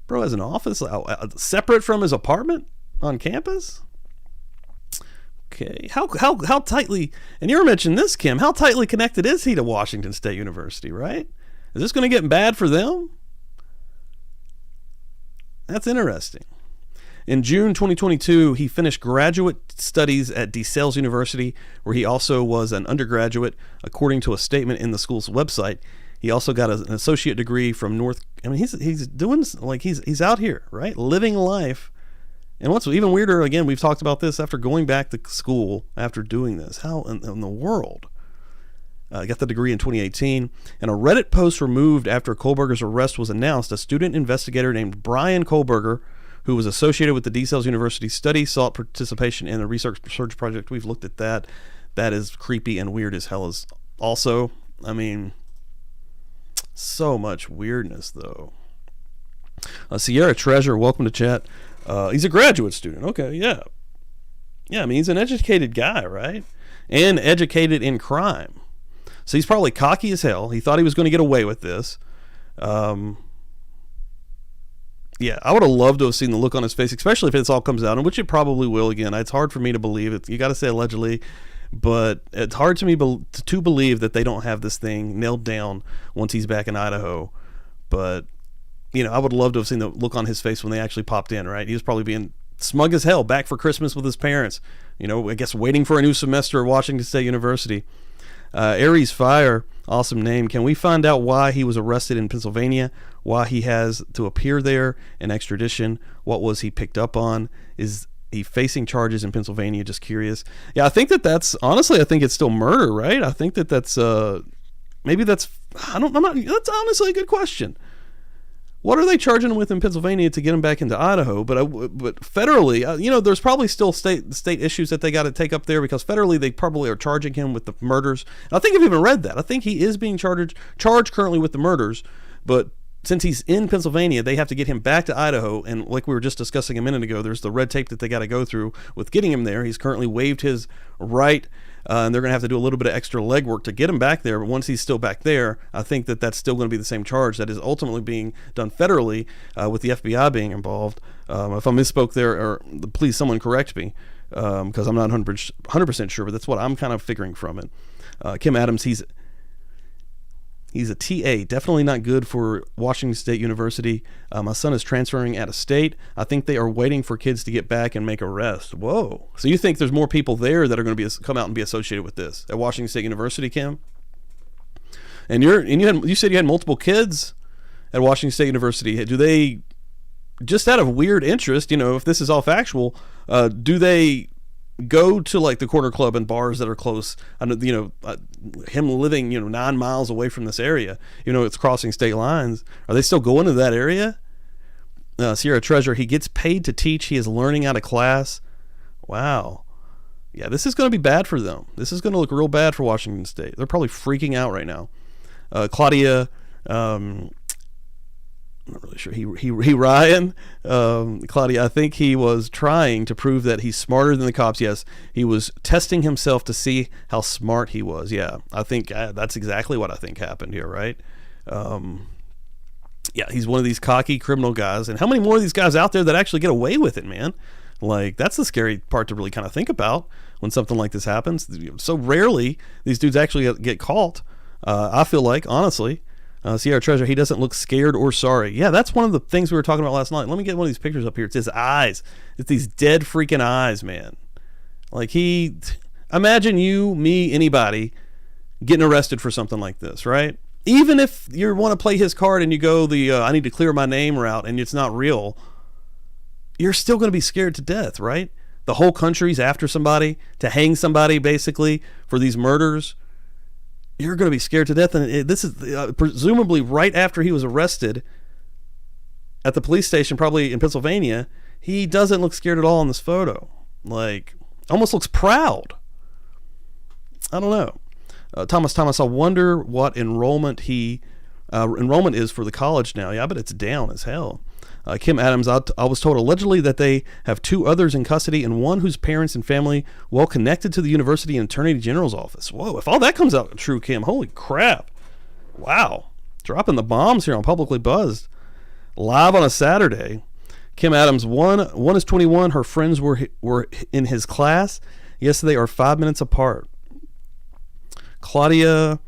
Bro has an office separate from his apartment on campus? Okay, how tightly, and you were mentioning this, Kim, how tightly connected is he to Washington State University, right? Is this going to get bad for them? That's interesting. In June 2022, he finished graduate studies at DeSales University, where he also was an undergraduate, according to a statement in the school's website. He also got an associate degree from he's doing, like, he's out here, right? Living life. And what's even weirder, again, we've talked about this, after going back to school, after doing this, how in the world? Got the degree in 2018. And a Reddit post removed after Kohberger's arrest was announced, a student investigator named Bryan Kohberger, who was associated with the DeSales University study, sought participation in a research project. We've looked at that. That is creepy and weird as hell as also. I mean, so much weirdness, though. Sierra Treasure, welcome to chat. He's a graduate student. Okay, yeah. Yeah, I mean, he's an educated guy, right? And educated in crime. So he's probably cocky as hell. He thought he was going to get away with this. Yeah, I would have loved to have seen the look on his face, especially if this all comes out, and which it probably will. Again, it's hard for me to believe it. You got to say allegedly, but it's hard to me to believe that they don't have this thing nailed down once he's back in Idaho. But I would love to have seen the look on his face when they actually popped in, right? He was probably being smug as hell, back for Christmas with his parents. I guess waiting for a new semester at Washington State University. Aries Fire, awesome name. Can we find out why he was arrested in Pennsylvania? Why he has to appear there in extradition? What was he picked up on? Is he facing charges in Pennsylvania? Just curious. Yeah, I think that's honestly, I think it's still murder, right? I think that's maybe that's, that's honestly a good question. What are they charging him with in Pennsylvania to get him back into Idaho? But federally, there's probably still state issues that they got to take up there, because federally they probably are charging him with the murders. And I think I've even read that. I think he is being charged currently with the murders, but since he's in Pennsylvania, they have to get him back to Idaho. And like we were just discussing a minute ago, there's the red tape that they got to go through with getting him there. He's currently waived his right. And they're going to have to do a little bit of extra legwork to get him back there. But once he's still back there, I think that's still going to be the same charge that is ultimately being done federally, with the FBI being involved. If I misspoke there, or please someone correct me, because I'm not 100% sure, but that's what I'm kind of figuring from it. Kim Adams, he's a TA, definitely not good for Washington State University. My son is transferring out of state. I think they are waiting for kids to get back and make arrests. Whoa. So you think there's more people there that are going to come out and be associated with this at Washington State University, Kim? And you said you had multiple kids at Washington State University. Do they, just out of weird interest, if this is all factual, do they go to like the corner club and bars that are close? Him living 9 miles away from this area, it's crossing state lines. Are they still going to that area? Sierra Treasure, he gets paid to teach. He is learning out of class. Wow. Yeah, this is going to be bad for them. This is going to look real bad for Washington State. They're probably freaking out right now. Claudia, I'm not really sure. Ryan, Claudia, I think he was trying to prove that he's smarter than the cops. Yes, he was testing himself to see how smart he was. Yeah, I think that's exactly what I think happened here, right? Yeah, he's one of these cocky criminal guys. And how many more of these guys out there that actually get away with it, man? Like, that's the scary part to really kind of think about when something like this happens. So rarely these dudes actually get caught. I feel like, honestly, Sierra Treasure, he doesn't look scared or sorry. Yeah, that's one of the things we were talking about last night. Let me get one of these pictures up here. It's his eyes. It's these dead freaking eyes, man. Like, imagine you, me, anybody getting arrested for something like this, right? Even if you want to play his card and you go I need to clear my name route and it's not real, you're still going to be scared to death, right? The whole country's after somebody to hang somebody, basically, for these murders. You're going to be scared to death. And this is presumably right after he was arrested at the police station, probably in Pennsylvania. He doesn't look scared at all in this photo. Like, almost looks proud. I don't know. Thomas, I wonder what enrollment is for the college now. Yeah, I bet it's down as hell. Kim Adams, I was told allegedly that they have 2 others in custody and one whose parents and family well connected to the university and attorney general's office. Whoa, if all that comes out true, Kim, holy crap. Wow. Dropping the bombs here on Publicly Buzzed. Live on a Saturday. Kim Adams, one is 21. Her friends were in his class. Yes, they are 5 minutes apart. Claudia,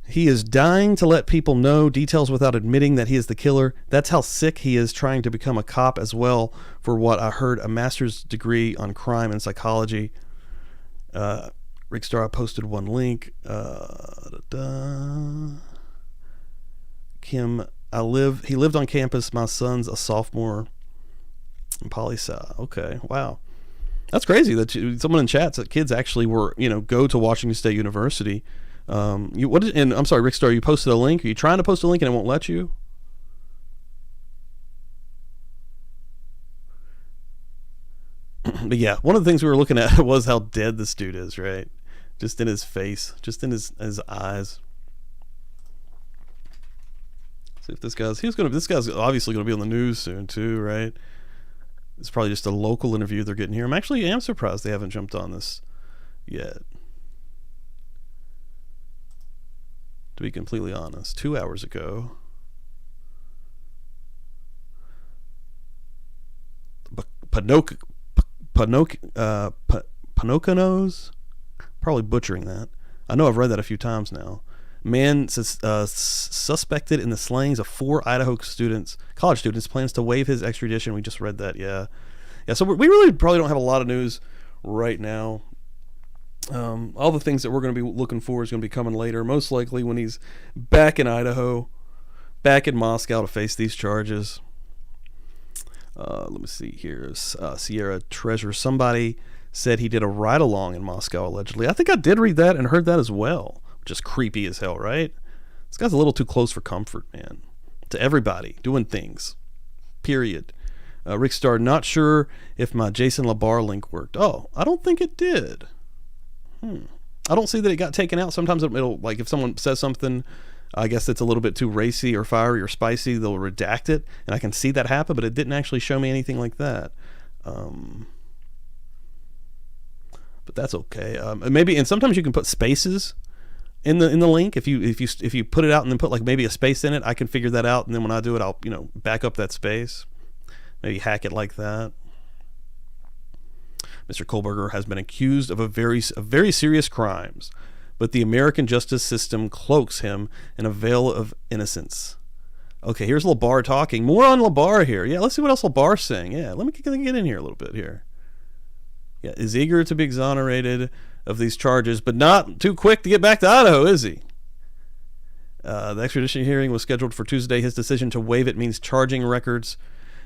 he is dying to let people know details without admitting that he is the killer. That's how sick he is, trying to become a cop as well, for what I heard, a master's degree on crime and psychology. Rick Starr posted one link. Kim, he lived on campus. My son's a sophomore in poli-sci. Okay, wow. That's crazy that someone in chat said kids actually were, go to Washington State University. I'm sorry, Rick Starr, you posted a link. Are you trying to post a link and it won't let you? But yeah, one of the things we were looking at was how dead this dude is, right? Just in his face, just in his eyes. See if this guy's obviously going to be on the news soon too, right? It's probably just a local interview they're getting here. I am surprised they haven't jumped on this yet. To be completely honest, 2 hours ago. Panocanos? Probably butchering that. I know I've read that a few times now. Man suspected in the slayings of 4 Idaho college students, plans to waive his extradition. We just read that, yeah. So we really probably don't have a lot of news right now. All the things that we're going to be looking for is going to be coming later, most likely when he's back in Idaho, back in Moscow to face these charges. Let me see here. Sierra Treasure. Somebody said he did a ride-along in Moscow, allegedly. I think I did read that and heard that as well. Just creepy as hell, right? This guy's a little too close for comfort, man. To everybody doing things. Period. Rick Starr, not sure if my Jason LaBar link worked. Oh, I don't think it did. I don't see that it got taken out. Sometimes it'll, like, if someone says something, I guess it's a little bit too racy or fiery or spicy, they'll redact it, and I can see that happen, but it didn't actually show me anything like that. But that's okay. And sometimes you can put spaces in the link. If you put it out and then put like maybe a space in it, I can figure that out, and then when I do it, I'll back up that space, maybe hack it like that. Mr. Kohberger has been accused of very serious crimes, but the American justice system cloaks him in a veil of innocence. Okay, here's LaBar talking. More on LaBar here. Yeah, let's see what else LaBar's saying. Yeah, let me get in here a little bit here. Yeah, is eager to be exonerated of these charges, but not too quick to get back to Idaho, is he? The extradition hearing was scheduled for Tuesday. His decision to waive it means charging records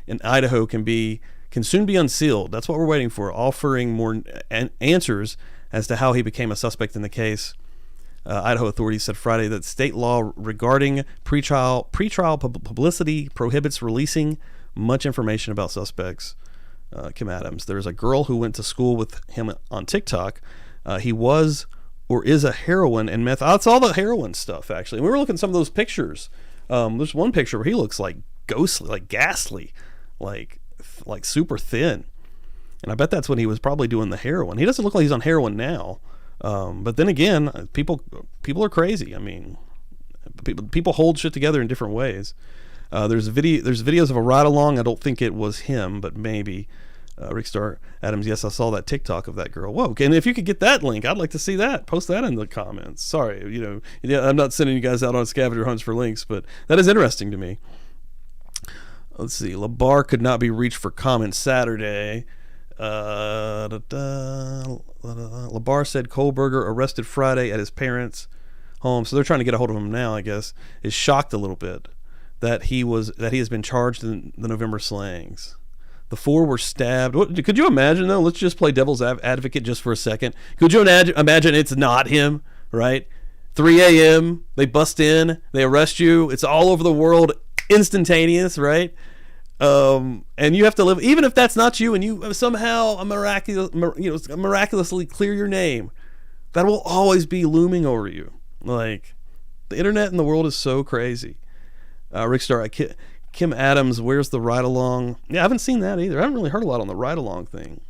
in Idaho can soon be unsealed. That's what we're waiting for, offering more answers as to how he became a suspect in the case. Idaho authorities said Friday that state law regarding pretrial publicity prohibits releasing much information about suspects. Kim Adams, there's a girl who went to school with him on TikTok. He was or is a heroin and meth. It's all the heroin stuff, actually. We were looking at some of those pictures. There's one picture where he looks like ghostly, like ghastly, like super thin. And I bet that's when he was probably doing the heroin. He doesn't look like he's on heroin now. But then again, people are crazy. I mean, people hold shit together in different ways. There's videos of a ride along. I don't think it was him, but maybe. Rick Star Adams, yes, I saw that TikTok of that girl. Whoa, and if you could get that link, I'd like to see that. Post that in the comments. Sorry, I'm not sending you guys out on scavenger hunts for links, but that is interesting to me. Let's see. LaBar could not be reached for comment Saturday. LaBar said Kohberger, arrested Friday at his parents' home, so they're trying to get a hold of him now, I guess, is shocked a little bit that he has been charged in the November slayings. The 4 were stabbed. Could you imagine, though? Let's just play devil's advocate just for a second. Could you imagine it's not him, right? 3 a.m., they bust in, they arrest you. It's all over the world, instantaneous, right? And you have to live, even if that's not you, and you somehow miraculously clear your name, that will always be looming over you. Like, the internet and the world is so crazy. Rick Star, Kim Adams, where's the ride along? Yeah, I haven't seen that either. I haven't really heard a lot on the ride along thing.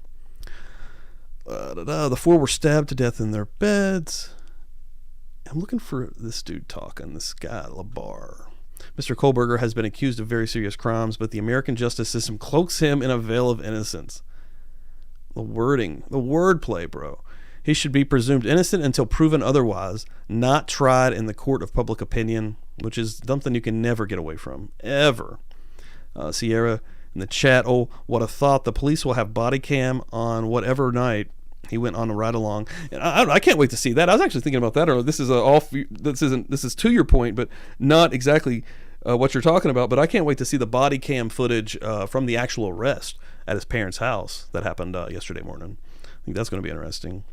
The 4 were stabbed to death in their beds. I'm looking for this dude talking, this guy, LaBar. Mr. Kohberger has been accused of very serious crimes, but the American justice system cloaks him in a veil of innocence. The wordplay, bro. He should be presumed innocent until proven otherwise, not tried in the court of public opinion, which is something you can never get away from, ever. Sierra in the chat, oh, what a thought. The police will have body cam on whatever night he went on a ride along. And I can't wait to see that. I was actually thinking about that. Or this is to your point, but not exactly what you're talking about. But I can't wait to see the body cam footage from the actual arrest at his parents' house that happened yesterday morning. I think that's going to be interesting.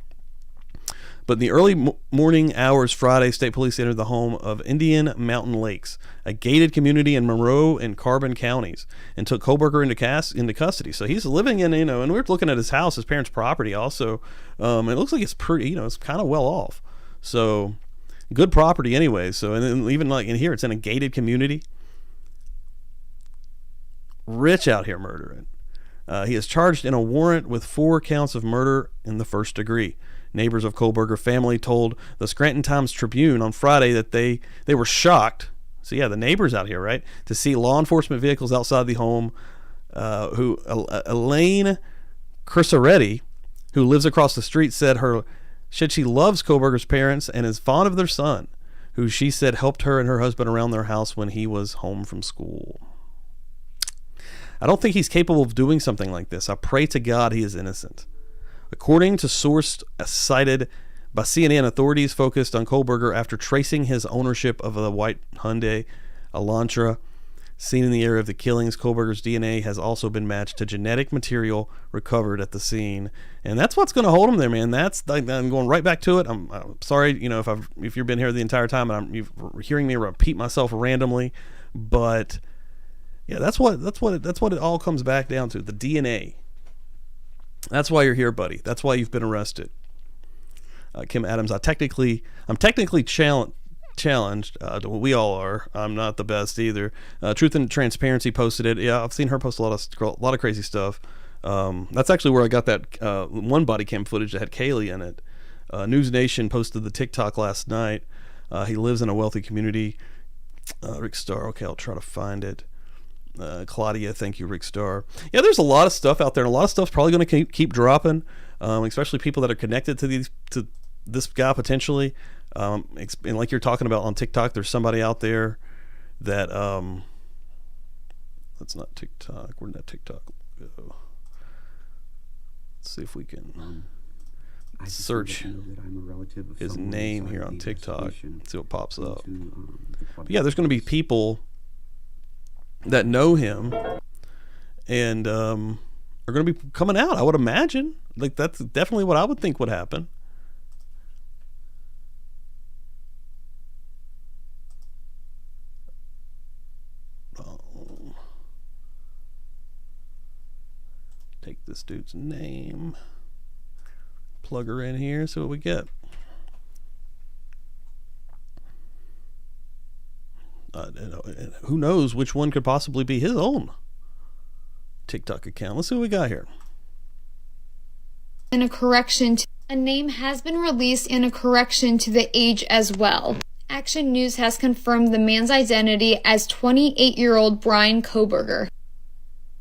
But in the early morning hours Friday, state police entered the home of Indian Mountain Lakes, a gated community in Monroe and Carbon counties, and took Kohberger into custody. So he's living in, and we're looking at his house, his parents' property also. It looks like it's pretty, it's kind of well off. So good property anyway. So, and then even like in here, it's in a gated community. Rich out here murdering. He is charged in a warrant with 4 counts of murder in the first degree. Neighbors of Kohberger family told the Scranton Times-Tribune on Friday that they were shocked. So yeah, the neighbors out here, right, to see law enforcement vehicles outside the home. Elaine Crisaretti, who lives across the street, said she loves Kohberger's parents and is fond of their son, who she said helped her and her husband around their house when he was home from school. I don't think he's capable of doing something like this. I pray to God he is innocent. According to source cited by CNN, authorities focused on Kohberger after tracing his ownership of the white Hyundai Elantra seen in the area of the killings. Kohberger's DNA has also been matched to genetic material recovered at the scene, and that's what's going to hold him there, man. That's I'm going right back to it. I'm sorry, if you've been here the entire time and you're hearing me repeat myself randomly, but yeah, that's what it all comes back down to, the DNA. That's why you're here, buddy. That's why you've been arrested. Kim Adams, I'm technically challenged. We all are. I'm not the best either. Truth and Transparency posted it. Yeah, I've seen her post a lot of crazy stuff. That's actually where I got that one body cam footage that had Kaylee in it. News Nation posted the TikTok last night. He lives in a wealthy community. Rick Star. Okay, I'll try to find it. Claudia, thank you, Rick Star. Yeah, there's a lot of stuff out there, and a lot of stuff's probably going to keep dropping, especially people that are connected to this guy potentially. And like you're talking about on TikTok, there's somebody out there that that's not TikTok. Where'd that TikTok go? Let's see if we can search his name here on TikTok. See what pops up. But yeah, there's going to be people that know him and are going to be coming out, I would imagine. Like, that's definitely what I would think would happen. Take this dude's name, plug her in here, see what we get. who knows which one could possibly be his own TikTok account. Let's see what we got here. And a name has been released and a correction to the age as well. Action News has confirmed the man's identity as 28-year-old Bryan Kohberger.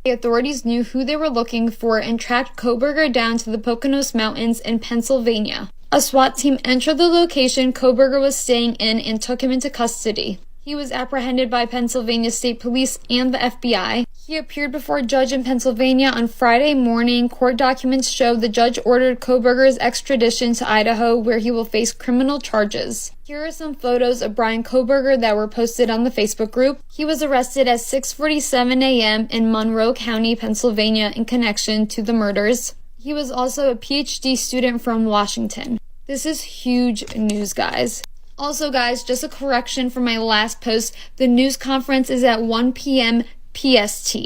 The authorities knew who they were looking for and tracked Kohberger down to the Poconos Mountains in Pennsylvania. A SWAT team entered the location Kohberger was staying in and took him into custody. He was apprehended by Pennsylvania State Police and the FBI. He appeared before a judge in Pennsylvania on Friday morning. Court documents show the judge ordered Kohberger's extradition to Idaho, where he will face criminal charges. Here are some photos of Bryan Kohberger that were posted on the Facebook group. He was arrested at 6:47 a.m. in Monroe County, Pennsylvania, in connection to the murders. He was also a PhD student from Washington. This is huge news, guys. Also, guys, just a correction from my last post. The news conference is at 1 p.m. PST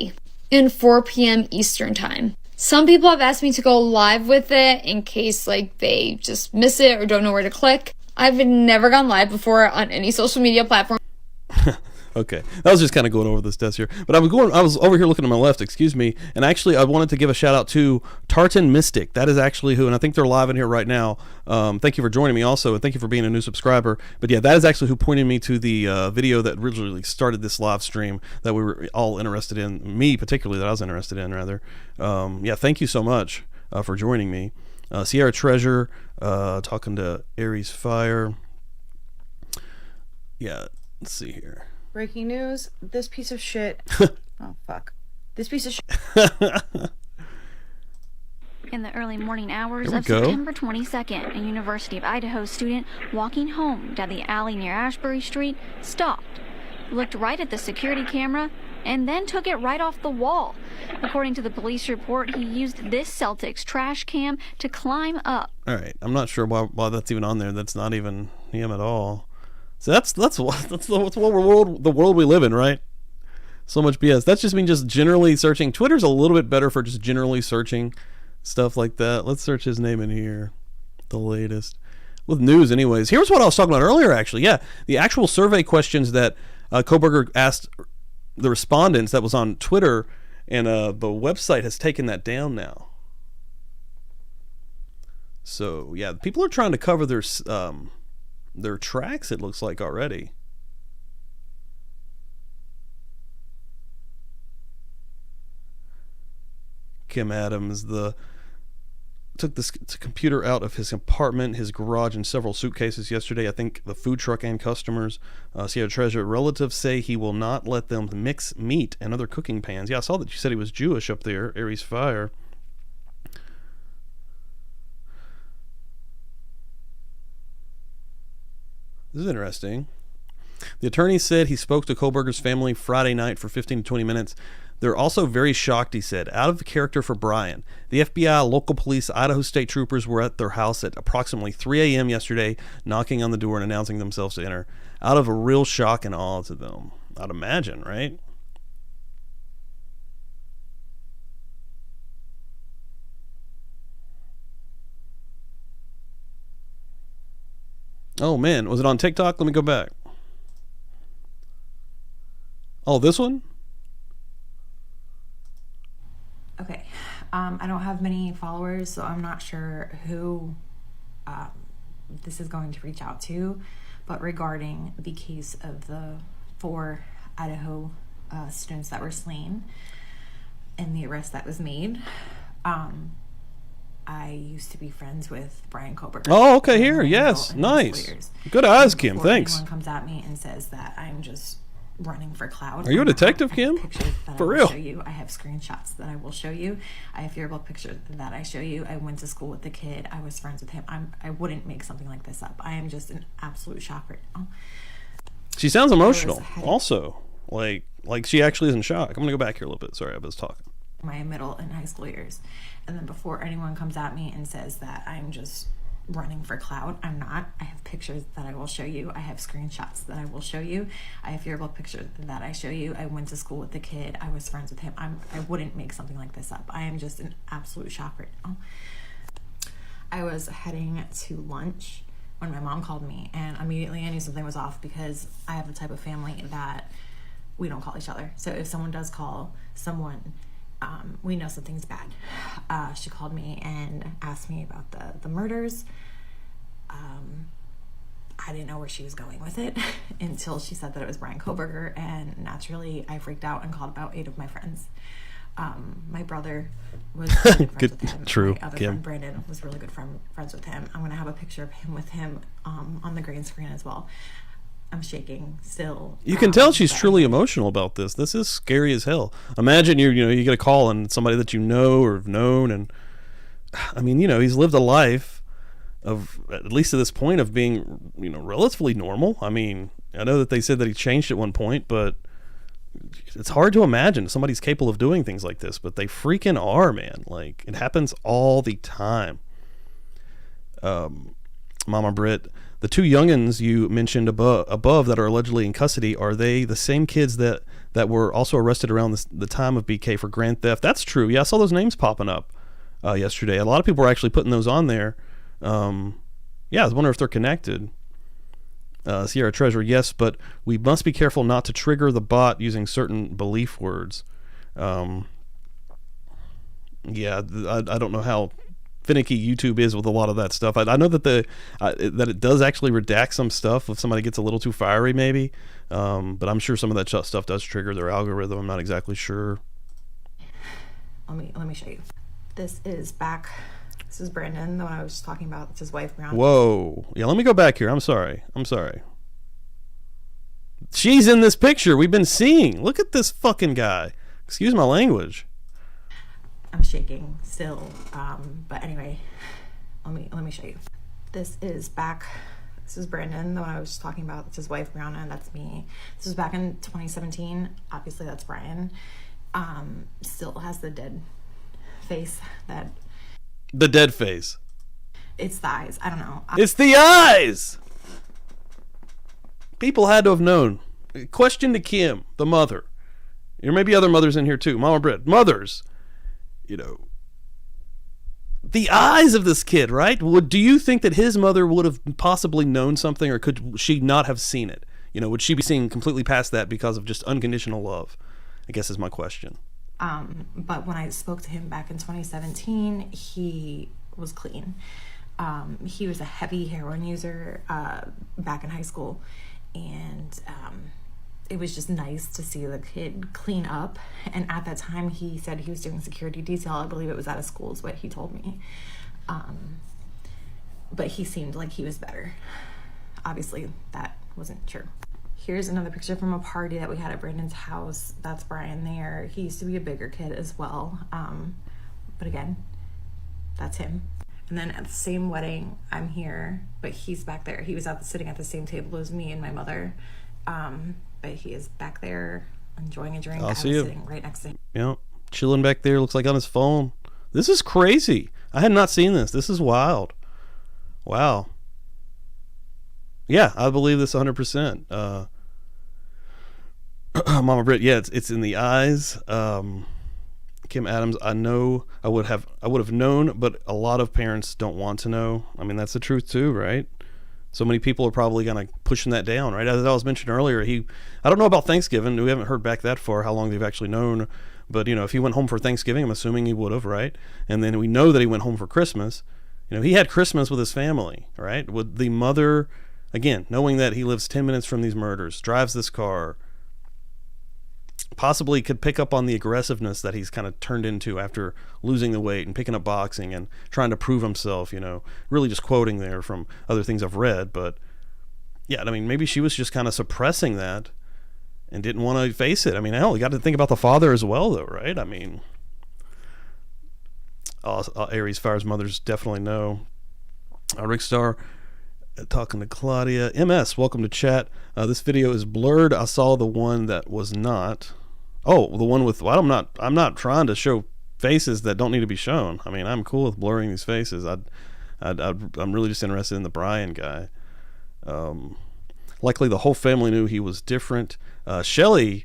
and 4 p.m. Eastern Time. Some people have asked me to go live with it in case, they just miss it or don't know where to click. I've never gone live before on any social media platform. Okay, that was just kind of going over this desk here, but I was over here looking to my left, excuse me, and actually I wanted to give a shout out to Tartan Mystic. That is actually who, and I think they're live in here right now. Thank you for joining me also, and thank you for being a new subscriber. But yeah, that is actually who pointed me to the video that originally started this live stream that we were all interested in, me particularly, that I was interested in rather. Yeah, thank you so much for joining me. Sierra Treasure, talking to Aries Fire. Yeah, let's see here. Breaking news, this piece of shit. Oh, fuck. This piece of shit. In the early morning hours of September 22nd, a University of Idaho student walking home down the alley near Ashbury Street stopped, looked right at the security camera, and then took it right off the wall. According to the police report, he used this Celtics trash cam to climb up. All right, I'm not sure why that's even on there. That's not even him at all. So that's the world we live in, right? So much BS. That's just just generally searching. Twitter's a little bit better for just generally searching stuff like that. Let's search his name in here. The latest with news, anyways. Here's what I was talking about earlier. Actually, yeah, the actual survey questions that Kohberger asked the respondents that was on Twitter, and the website has taken that down now. So yeah, people are trying to cover their tracks, it looks like, already. Kim Adams took this computer out of his apartment, his garage, and several suitcases yesterday. I think the food truck and customers. Sierra Treasure, relatives say he will not let them mix meat and other cooking pans. Yeah, I saw that you said he was Jewish up there, Aries Fire. This is interesting. The attorney said he spoke to Kohberger's family Friday night for 15 to 20 minutes. They're also very shocked, he said, out of character for Bryan. The FBI, local police, Idaho state troopers were at their house at approximately 3 a.m. yesterday, knocking on the door and announcing themselves to enter. Out of a real shock and awe to them. I'd imagine, right? Oh man, was it on TikTok? Let me go back. Oh, this one? Okay. I don't have many followers, so I'm not sure who this is going to reach out to, but regarding the case of the 4 Idaho students that were slain and the arrest that was made, I used to be friends with Bryan Kohberger. Oh, okay, here, yes, nice. Good eyes, Kim, thanks. Anyone comes at me and says that I'm just running for clout. Are you a detective, Kim? For real? Show you. I have screenshots that I will show you. I have yearbook pictures that I show you. I went to school with the kid. I was friends with him. I wouldn't make something like this up. I am just an absolute shock right now. She sounds emotional. Also, like she actually is in shock. I'm gonna go back here a little bit. Sorry, I was talking. My middle and high school years, and then before anyone comes at me and says that I'm just running for clout, I'm not. I have pictures that I will show you. I have screenshots that I will show you. I have yearbook pictures that I show you. I went to school with the kid. I was friends with him. I wouldn't make something like this up. I am just in absolute shock right now. I was heading to lunch when my mom called me, and immediately I knew something was off because I have the type of family that we don't call each other. So if someone does call someone, we know something's bad. She called me and asked me about the murders. I didn't know where she was going with it until she said that it was Bryan Kohberger, and naturally I freaked out and called about 8 of my friends. My brother was really good friends with him. True. My other friend Brandon was really good friends with him. I'm gonna have a picture of him with him on the green screen as well. I'm shaking still. You can tell she's truly emotional about this. This is scary as hell. Imagine you get a call and somebody that you know or have known, and I mean, he's lived a life of, at least to this point, of being, relatively normal. I mean, I know that they said that he changed at one point, but it's hard to imagine somebody's capable of doing things like this, but they freaking are, man. Like, it happens all the time. Mama Britt, the 2 youngins you mentioned above that are allegedly in custody, are they the same kids that were also arrested around the time of BK for grand theft? That's true. Yeah, I saw those names popping up yesterday. A lot of people were actually putting those on there. Yeah, I was wondering if they're connected. Sierra Treasure, yes, but we must be careful not to trigger the bot using certain belief words. Yeah, I don't know how finicky YouTube is with a lot of that stuff. I know that that it does actually redact some stuff if somebody gets a little too fiery, maybe. But I'm sure some of that stuff does trigger their algorithm. I'm not exactly sure. Let me show you. This is Brandon, the one I was talking about. It's his wife, Brown. Whoa. Yeah, let me go back here. I'm sorry. She's in this picture we've been seeing. Look at this fucking guy. Excuse my language. I'm shaking still. But anyway, let me show you. This is Brandon, the one I was talking about. It's his wife, Brianna. That's me. This was back in 2017. Obviously, that's Bryan. Still has the dead face that... The dead face. It's the eyes. I don't know. It's the eyes! People had to have known. Question to Kim, the mother. There may be other mothers in here too. Mama Britt. Mothers. The eyes of this kid, right? Do you think that his mother would have possibly known something, or could she not have seen it? Would she be seeing completely past that because of just unconditional love? I guess is my question. But when I spoke to him back in 2017, he was clean. He was a heavy heroin user back in high school, and it was just nice to see the kid clean up. And at that time, he said he was doing security detail. I believe it was out of school is what he told me. But he seemed like he was better. Obviously, that wasn't true. Here's another picture from a party that we had at Brandon's house. That's Bryan there. He used to be a bigger kid as well. But again, that's him. And then at the same wedding, I'm here, but he's back there. He was sitting at the same table as me and my mother. But he is back there enjoying a drink. I was sitting right next to him. Yeah, chilling back there. Looks like on his phone. This is crazy. I had not seen this. This is wild. Wow. Yeah, I believe this 100%. Mama Britt, yeah, it's in the eyes. Kim Adams, I know I would have known, but a lot of parents don't want to know. I mean, that's the truth too, right? So many people are probably kind of pushing that down, right? As I was mentioning earlier, I don't know about Thanksgiving. We haven't heard back that far how long they've actually known. But, if he went home for Thanksgiving, I'm assuming he would have, right? And then we know that he went home for Christmas. He had Christmas with his family, right? With the mother, again, knowing that he lives 10 minutes from these murders, drives this car, possibly could pick up on the aggressiveness that he's kind of turned into after losing the weight and picking up boxing and trying to prove himself, really just quoting there from other things I've read. But yeah, I mean, maybe she was just kind of suppressing that and didn't want to face it. I mean, hell, you got to think about the father as well, though, right? I mean, Aries Fire's mothers definitely know. Rick Star talking to Claudia. MS, welcome to chat. This video is blurred. I saw the one that was not. Oh, the one with. Well, I'm not trying to show faces that don't need to be shown. I mean, I'm cool with blurring these faces. I'm really just interested in the Bryan guy. Likely the whole family knew he was different. Shelly,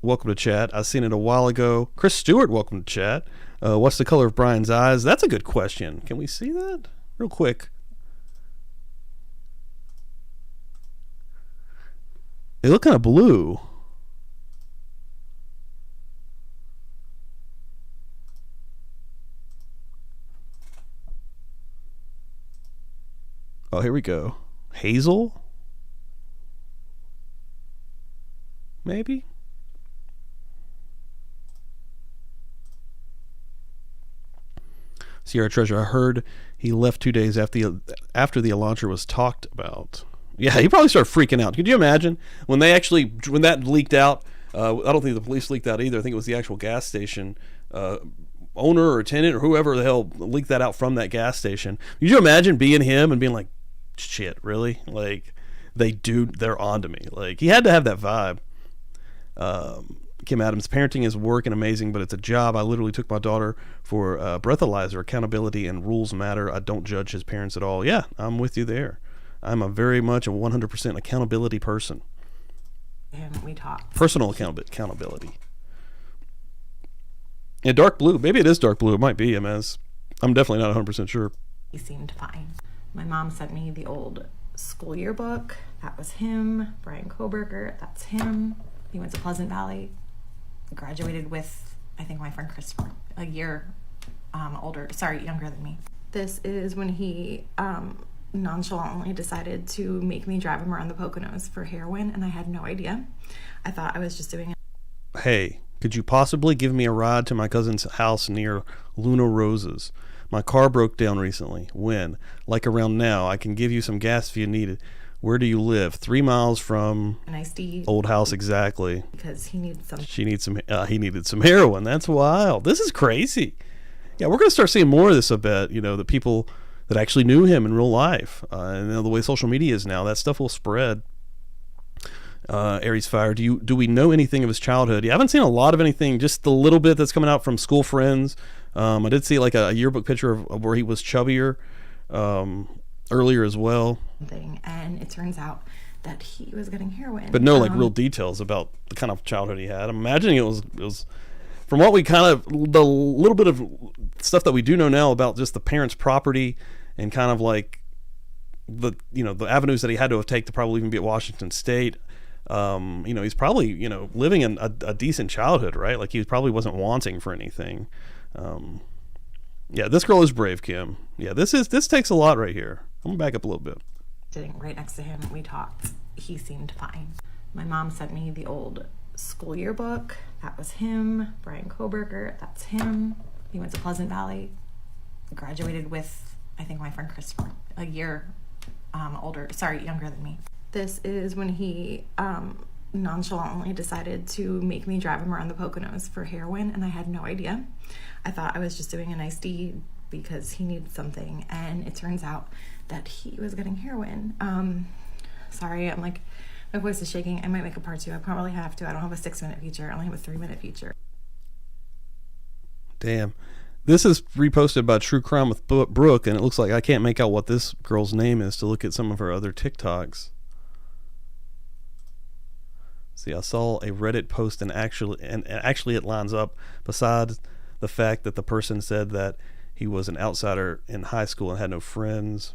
welcome to chat. I seen it a while ago. Chris Stewart, welcome to chat. What's the color of Bryan's eyes? That's a good question. Can we see that real quick? They look kind of blue. Oh, here we go. Hazel? Maybe? Sierra Treasure, I heard he left 2 days after the launcher was talked about. Yeah, he probably started freaking out. Could you imagine when that leaked out? I don't think the police leaked out either. I think it was the actual gas station owner or tenant or whoever the hell leaked that out from that gas station. Could you imagine being him and being like, shit, really? Like, they're on to me. Like, he had to have that vibe. Kim Adams, parenting is work and amazing, but it's a job. I literally took my daughter for breathalyzer. Accountability and rules matter. I don't judge his parents at all. Yeah, I'm with you there. I'm very much a 100% accountability person. And we talked. Personal accountability. Yeah, dark blue. Maybe it is dark blue. It might be MS. I'm definitely not 100% sure. He seemed fine. My mom sent me the old school yearbook. That was him. Bryan Kohberger. That's him. He went to Pleasant Valley. Graduated with, I think, my friend Christopher, a year younger than me. This is when he nonchalantly decided to make me drive him around the Poconos for heroin, and I had no idea. I thought I was just doing it. Hey, could you possibly give me a ride to my cousin's house near Luna Roses? My car broke down recently. When? Like around now. I can give you some gas if you need it. Where do you live? 3 miles from an ISD old house, exactly. Because he needs some. He needed some heroin. That's wild. This is crazy. Yeah, we're gonna start seeing more of this. I bet. The people that actually knew him in real life, and the way social media is now, that stuff will spread. Aries Fire. Do we know anything of his childhood? Yeah, I haven't seen a lot of anything. Just the little bit that's coming out from school friends. I did see like a yearbook picture of where he was chubbier. Earlier as well. And it turns out that he was getting heroin. But no real details about the kind of childhood he had. I'm imagining it was from what we the little bit of stuff that we do know now about just the parents' property and kind of like the avenues that he had to have taken to probably even be at Washington State. He's probably, living a decent childhood, right? Like he probably wasn't wanting for anything. Yeah, this girl is brave, Kim. Yeah, this takes a lot right here. I'm gonna back up a little bit. Sitting right next to him, we talked. He seemed fine. My mom sent me the old school yearbook. That was him. Bryan Kohberger. That's him. He went to Pleasant Valley. Graduated with, I think, my friend Christopher, a year younger than me. This is when he nonchalantly decided to make me drive him around the Poconos for heroin, and I had no idea. I thought I was just doing a nice deed because he needed something, and it turns out that he was getting heroin. Sorry, I'm like, my voice is shaking. I might make a part 2. I probably have to. I don't have a 6-minute feature. I only have a 3-minute feature. Damn. This is reposted by True Crime with Brooke, and it looks like I can't make out what this girl's name is to look at some of her other TikToks. See, I saw a Reddit post and actually it lines up. Besides the fact that the person said that he was an outsider in high school and had no friends.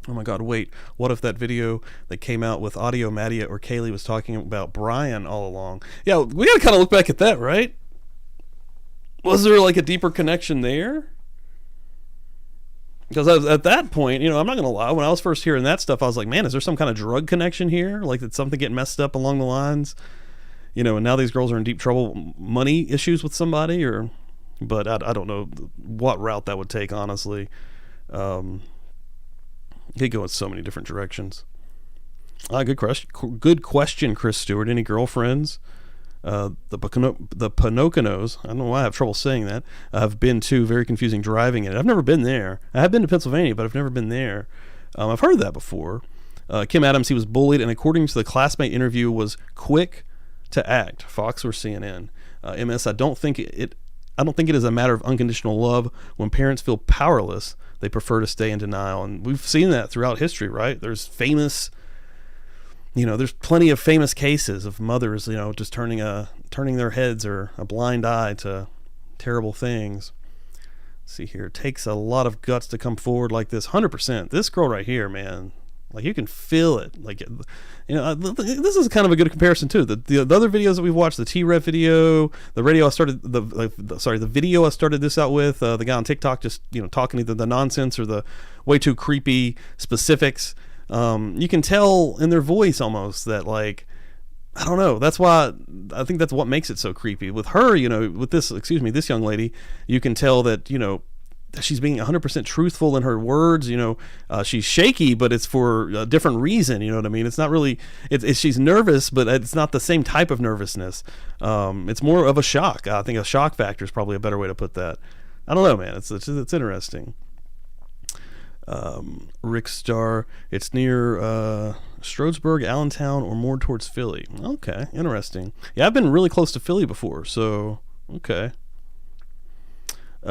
Oh my God, wait. What if that video that came out with Audio Maddie or Kaylee was talking about Bryan all along? Yeah, we got to kind of look back at that, right? Was there like a deeper connection there? Because at that point, I'm not going to lie, when I was first hearing that stuff, I was like, man, is there some kind of drug connection here? Like, did something get messed up along the lines? And now these girls are in deep trouble, money issues with somebody, but I don't know what route that would take, honestly. Could go in so many different directions. Good question, Chris Stewart. Any girlfriends? The Poconos, I don't know why I have trouble saying that. I've been to, very confusing driving in it. I've never been there. I have been to Pennsylvania, but I've never been there. I've heard that before. Kim Adams, he was bullied, and according to the classmate interview, was quick to act. Fox or CNN. MS, I don't think it is a matter of unconditional love. When parents feel powerless, they prefer to stay in denial, and we've seen that throughout history, right? There's plenty of famous cases of mothers, just turning their heads or a blind eye to terrible things. Let's see here. It takes a lot of guts to come forward like this. 100%. This girl right here, man, Like you can feel it. Like, you know, this is kind of a good comparison too. The other videos that we've watched, the t-rev video, the video I started the video I started this out with, the guy on TikTok just, you know, talking either the nonsense or the way too creepy specifics. You can tell in their voice almost that, like, I don't know. That's why I think that's what makes it so creepy. With her, you know, with this young lady, you can tell that, you know, she's being 100% truthful in her words. You know, she's shaky, but it's for a different reason. You know what I mean? It's not really, she's nervous, but it's not the same type of nervousness. It's more of a shock. I think a shock factor is probably a better way to put that. I don't know, man. It's interesting. Rick Starr, it's near Stroudsburg, Allentown, or more towards Philly. Okay, interesting. Yeah, I've been really close to Philly before, so okay.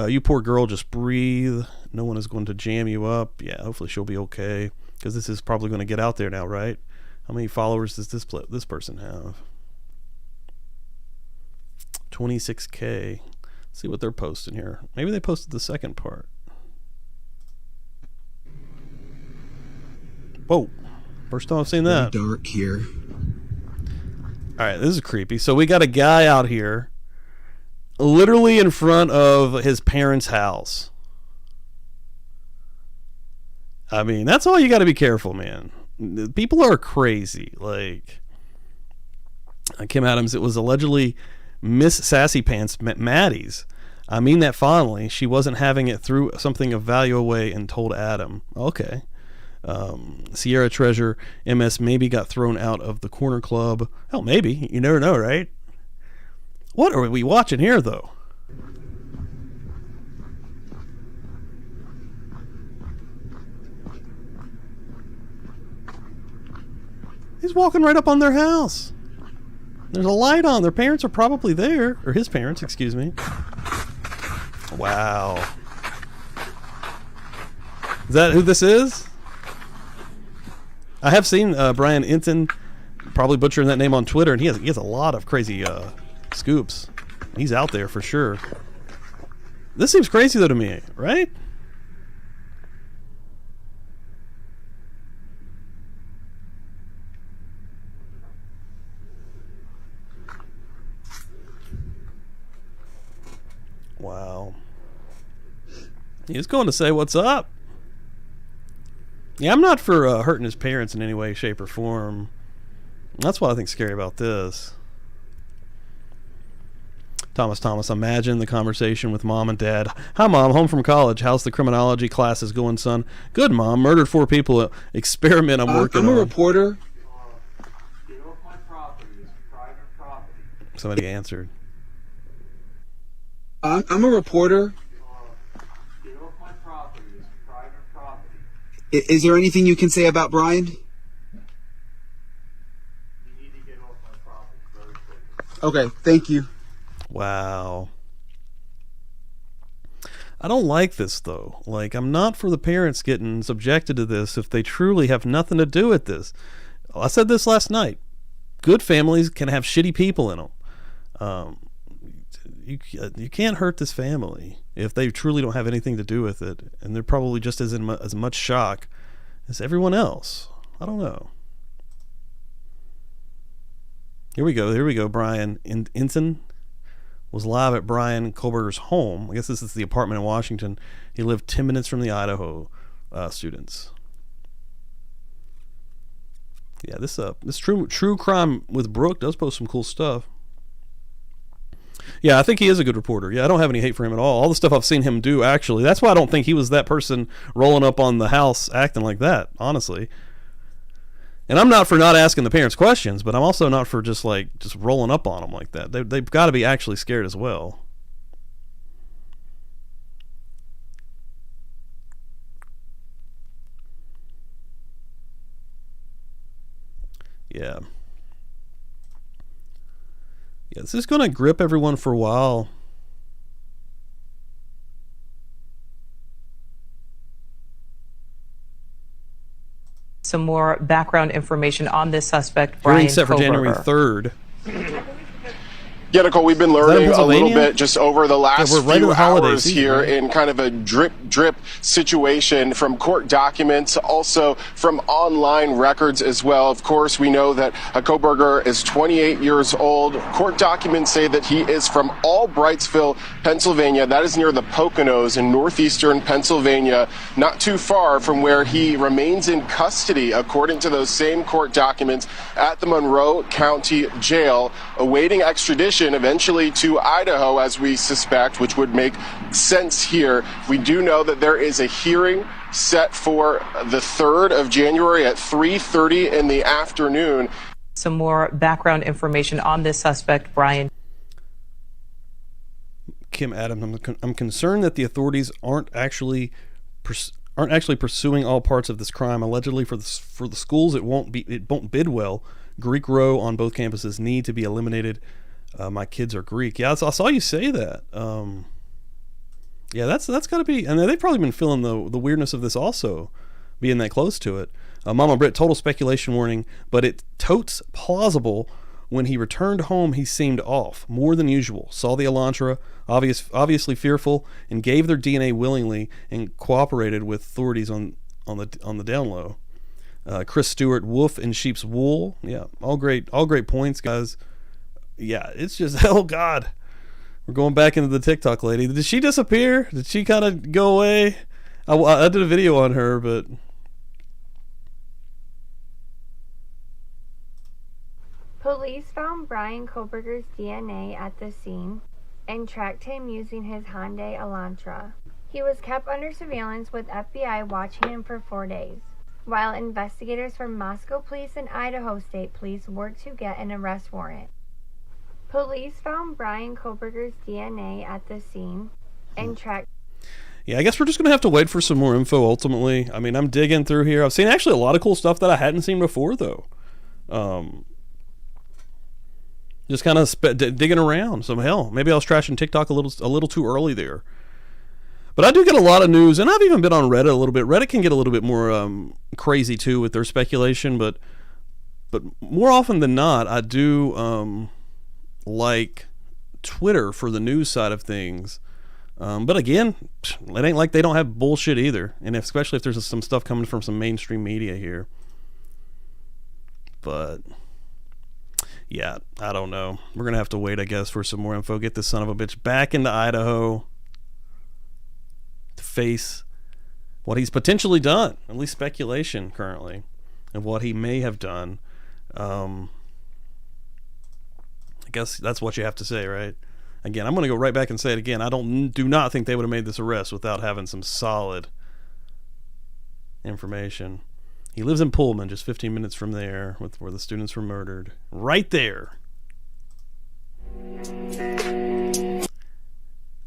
You poor girl, just breathe. No one is going to jam you up. Yeah, hopefully she'll be okay, because this is probably going to get out there now, right? How many followers does this person have? 26K. Let's see what they're posting here. Maybe they posted the second part. Whoa. First time I've seen that. Very dark here. All right, this is creepy. So we got a guy out here literally in front of his parents' house. I mean, that's all you got to be careful, man. People are crazy. Like, Kim Adams, it was allegedly Miss Sassy Pants Maddie's. I mean that fondly. She wasn't having it, threw something of value away and told Adam. Okay. Sierra Treasure MS maybe got thrown out of the corner club. Hell, maybe. You never know, right? What are we watching here, though? He's walking right up on their house. There's a light on. Their parents are probably there. Or his parents, excuse me. Wow. Is that who this is? I have seen Brian Inton, probably butchering that name on Twitter, and he has a lot of crazy scoops. He's out there for sure. This seems crazy though to me, right? Wow. He was going to say what's up. Yeah, I'm not for hurting his parents in any way, shape, or form. That's what I think's scary about this. Thomas, imagine the conversation with mom and dad. Hi, Mom, home from college. How's the criminology classes going, son? Good, Mom. Murdered 4 people. Experiment I'm working on. I'm a reporter. Get off my property. It's private property. Somebody answered. I'm a reporter. Get off my property. It's private property. Is there anything you can say about Brian? You need to get off my property very quickly. Okay, thank you. Wow. I don't like this, though. Like, I'm not for the parents getting subjected to this if they truly have nothing to do with this. I said this last night. Good families can have shitty people in them. You can't hurt this family if they truly don't have anything to do with it, and they're probably just as much shock as everyone else. I don't know. Here we go. Brian Inton was live at Bryan Kohberger's home. I guess this is the apartment in Washington. He lived 10 minutes from the Idaho students. Yeah, this true crime with Brooke does post some cool stuff. Yeah, I think he is a good reporter. Yeah, I don't have any hate for him at all. All the stuff I've seen him do, actually. That's why I don't think he was that person rolling up on the house acting like that, honestly. And I'm not for not asking the parents questions, but I'm also not for just rolling up on them like that. They've got to be actually scared as well. Yeah. Yeah, this is going to grip everyone for a while. Some more background information on this suspect, Bryan Hearing set for Kohberger. January 3rd. Yeah, Nicole, we've been learning a little bit just over the last few hours here in kind of a drip situation from court documents, also from online records as well. Of course, we know that Kohberger is 28 years old. Court documents say that he is from Albrightsville, Pennsylvania. That is near the Poconos in northeastern Pennsylvania, not too far from where he remains in custody, according to those same court documents, at the Monroe County Jail, awaiting extradition eventually to Idaho, as we suspect, which would make sense here. We do know that there is a hearing set for the 3rd of January at 3:30 in the afternoon. Some more background information on this suspect, Bryan. Kim Adams, I'm concerned that the authorities aren't actually pursuing all parts of this crime. Allegedly, for the schools, it won't bid well. Greek row on both campuses need to be eliminated. My kids are Greek. Yeah, I saw you say that. Yeah, that's got to be, and they've probably been feeling the weirdness of this also, being that close to it. Mama Britt, total speculation warning, but it totes plausible. When he returned home, he seemed off, more than usual. Saw the Elantra, obviously fearful, and gave their DNA willingly and cooperated with authorities on the down low. Chris Stewart, wolf in sheep's wool. Yeah, all great points, guys. Yeah, it's just, oh God. We're going back into the TikTok lady. Did she disappear? Did she kind of go away? I did a video on her, but... Police found Bryan Kohberger's DNA at the scene and tracked him using his Hyundai Elantra. He was kept under surveillance with FBI watching him for 4 days, while investigators from Moscow Police and Idaho State Police worked to get an arrest warrant. Police found Bryan Kohberger's DNA at the scene and tracked... Yeah, I guess we're just going to have to wait for some more info ultimately. I mean, I'm digging through here. I've seen actually a lot of cool stuff that I hadn't seen before, though. Just kind of digging around. So, hell, maybe I was trashing TikTok a little too early there. But I do get a lot of news, and I've even been on Reddit a little bit. Reddit can get a little bit more crazy, too, with their speculation. But more often than not, I do... like Twitter for the news side of things, but again, it ain't like they don't have bullshit either, and especially if there's some stuff coming from some mainstream media here. But yeah, I don't know. We're gonna have to wait, I guess, for some more info. Get this son of a bitch back into Idaho to face what he's potentially done, at least speculation currently, of what he may have done. I guess that's what you have to say, right? Again, I'm going to go right back and say it again. I do not think they would have made this arrest without having some solid information. He lives in Pullman, just 15 minutes from there, where the students were murdered. Right there.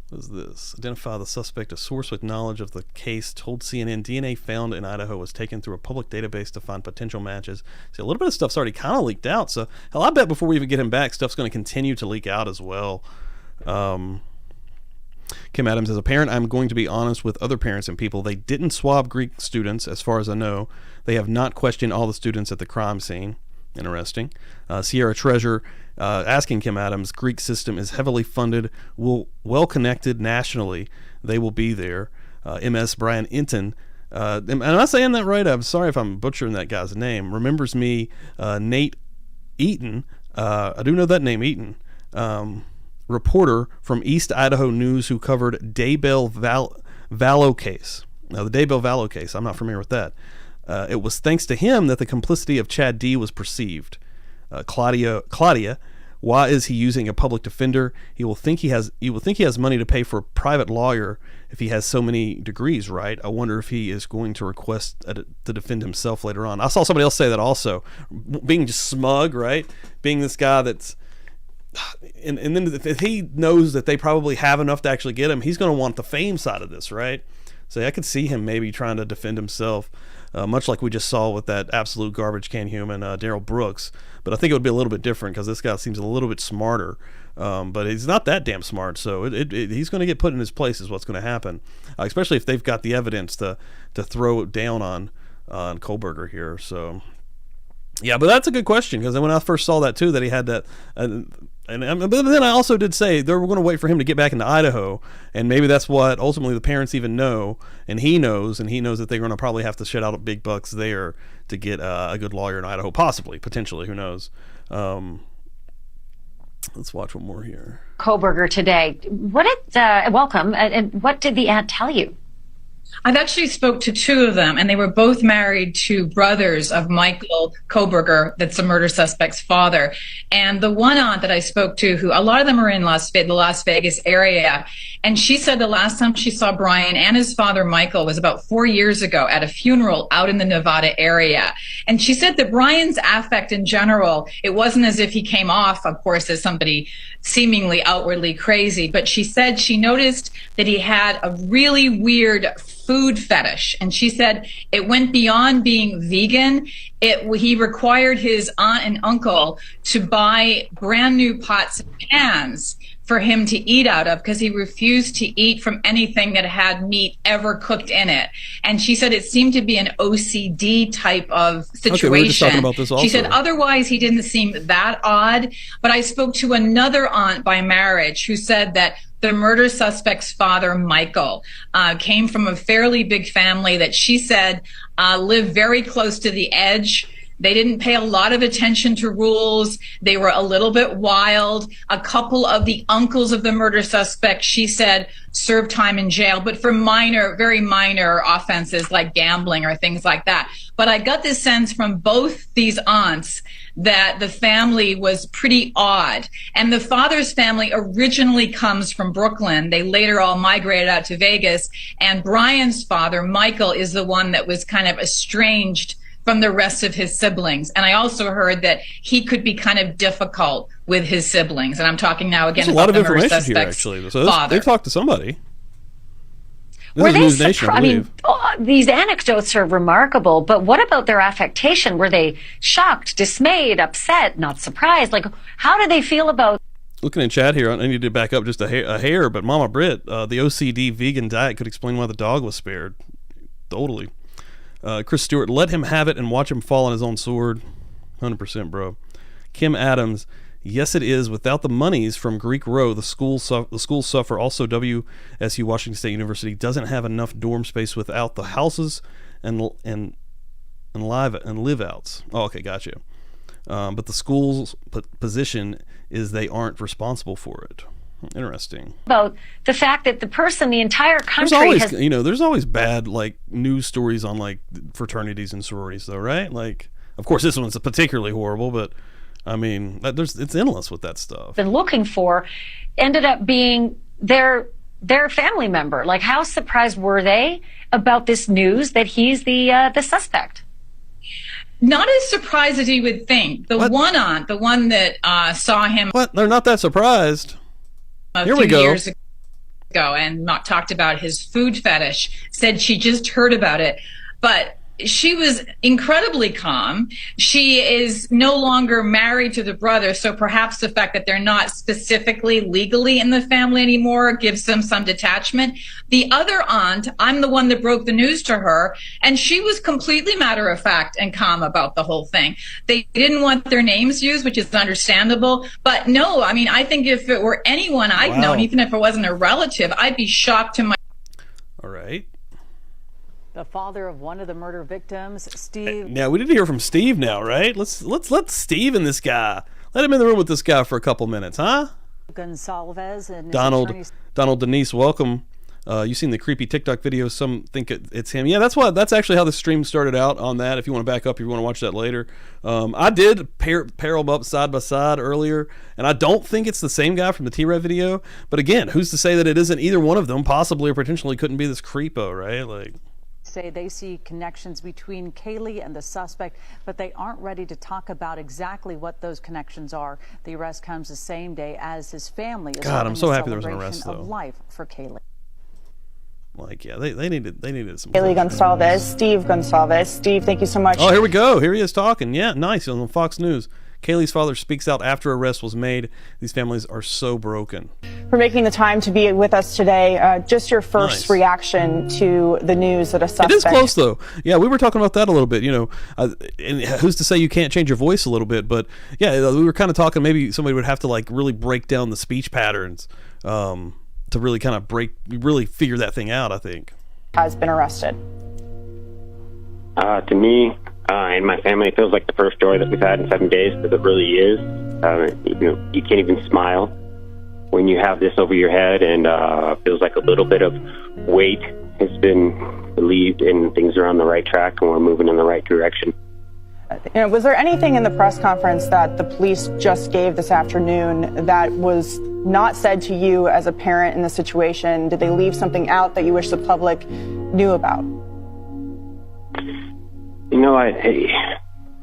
What is this? Identify the suspect. A source with knowledge of the case told CNN DNA found in Idaho was taken through a public database to find potential matches. See, a little bit of stuff's already kind of leaked out. So, hell, I bet before we even get him back, stuff's going to continue to leak out as well. Kim Adams, as a parent, I'm going to be honest with other parents and people. They didn't swab Greek students, as far as I know. They have not questioned all the students at the crime scene. Interesting. Sierra Treasure asking Kim Adams, Greek system is heavily funded, well connected nationally. They will be there. MS Brian Inton, am I saying that right? I'm sorry if I'm butchering that guy's name. Remembers me, Nate Eaton. I do know that name, Eaton. Reporter from East Idaho News who covered Daybell Vallow case. Now, the Daybell Vallow case, I'm not familiar with that. It was thanks to him that the complicity of Chad D was perceived. Claudia, why is he using a public defender? He will think he has money to pay for a private lawyer if he has so many degrees, right? I wonder if he is going to request to defend himself later on. I saw somebody else say that also, being just smug, right? Being this guy that's, and then if he knows that they probably have enough to actually get him, he's going to want the fame side of this, right? So I could see him maybe trying to defend himself. Much like we just saw with that absolute garbage can human, Daryl Brooks. But I think it would be a little bit different because this guy seems a little bit smarter. But he's not that damn smart, so he's going to get put in his place is what's going to happen. Especially if they've got the evidence to throw it down on Kohberger here. So Yeah, but that's a good question, because when I first saw that too, that he had that, but then I also did say they were going to wait for him to get back into Idaho, and maybe that's what ultimately the parents even know, and he knows that they're going to probably have to shell out big bucks there to get a good lawyer in Idaho, potentially, who knows. Let's watch one more here. Kohberger today. Welcome, and what did the aunt tell you? I've actually spoke to two of them, and they were both married to brothers of Michael Kohberger, that's the murder suspect's father. And the one aunt that I spoke to, who a lot of them are in the Las Vegas area, and she said the last time she saw Bryan and his father Michael was about 4 years ago at a funeral out in the Nevada area. And she said that Bryan's affect in general, it wasn't as if he came off, of course, as somebody seemingly outwardly crazy, but she said she noticed that he had a really weird food fetish, and she said it went beyond being vegan. He required his aunt and uncle to buy brand new pots and pans for him to eat out of, because he refused to eat from anything that had meat ever cooked in it. And she said it seemed to be an OCD type of situation. Okay, we were just talking about this also. She said otherwise he didn't seem that odd, but I spoke to another aunt by marriage who said that the murder suspect's father, Michael, came from a fairly big family that she said lived very close to the edge. They didn't pay a lot of attention to rules. They were a little bit wild. A couple of the uncles of the murder suspect, she said, served time in jail, but for very minor offenses like gambling or things like that. But I got this sense from both these aunts that the family was pretty odd. And the father's family originally comes from Brooklyn. They later all migrated out to Vegas. And Bryan's father, Michael, is the one that was kind of estranged from the rest of his siblings. And I also heard that he could be kind of difficult with his siblings. And I'm talking now again There's about a lot of the murder information here, suspect's actually. So father. they talked to somebody. This Were is they News Nation, I believe. these anecdotes are remarkable, but what about their affectation? Were they shocked, dismayed, upset, not surprised? Like, how do they feel about... Looking in chat here, I need to back up just a hair, but Mama Britt, the OCD vegan diet could explain why the dog was spared. Totally. Chris Stewart, let him have it and watch him fall on his own sword. 100%, bro. Kim Adams, yes, it is. Without the monies from Greek Row, the schools suffer. Also, WSU, Washington State University, doesn't have enough dorm space without the houses and live outs. Oh, okay, gotcha. But the school's position is they aren't responsible for it. Interesting. About the fact that the entire country there's always bad like news stories on like fraternities and sororities, though, right? Like, of course, this one's particularly horrible, but I mean, it's endless with that stuff. Been looking for, ended up being their family member. Like, how surprised were they about this news that he's the suspect? Not as surprised as you would think. The one aunt, the one that saw him. What? They're not that surprised. A few years ago and talked about his food fetish, said she just heard about it, but she was incredibly calm. She is no longer married to the brother, so perhaps the fact that they're not specifically legally in the family anymore gives them some detachment. The other aunt, I'm the one that broke the news to her, and she was completely matter-of-fact and calm about the whole thing. They didn't want their names used, which is understandable, but no, I mean, I think if it were anyone I'd known, even if it wasn't a relative, I'd be shocked to my... All right. The father of one of the murder victims, Steve. Now, we need to hear from Steve now, right? Let's let Steve and this guy, let him in the room with this guy for a couple minutes, huh? Gonsalves and Donald Denise, welcome. You've seen the creepy TikTok videos. Some think it's him. Yeah, that's actually how the stream started out on that. If you want to back up, if you want to watch that later. I did pair them up side by side earlier, and I don't think it's the same guy from the t-rev video. But again, who's to say that it isn't either one of them? Possibly or potentially couldn't be this creepo, right? Like... say they see connections between Kaylee and the suspect, but they aren't ready to talk about exactly what those connections are. The arrest comes the same day as his family is God, I'm so happy there was an arrest, though. Of life for Kaylee. Like, yeah, they needed some. Kaylee Gonsalves, Steve Gonsalves. Steve, thank you so much. Oh, here we go. Here he is talking. Yeah, nice. On Fox News. Kaylee's father speaks out after arrest was made. These families are so broken. For making the time to be with us today. Just your first reaction to the news that a suspect... It is close, though. Yeah, we were talking about that a little bit, and who's to say you can't change your voice a little bit, but yeah, we were kind of talking maybe somebody would have to like really break down the speech patterns to really kind of really figure that thing out, I think. Has been arrested. To me and my family, it feels like the first story that we've had in 7 days, because it really is. You can't even smile when you have this over your head, and feels like a little bit of weight has been relieved and things are on the right track and we're moving in the right direction. Was there anything in the press conference that the police just gave this afternoon that was not said to you as a parent in the situation? Did they leave something out that you wish the public knew about?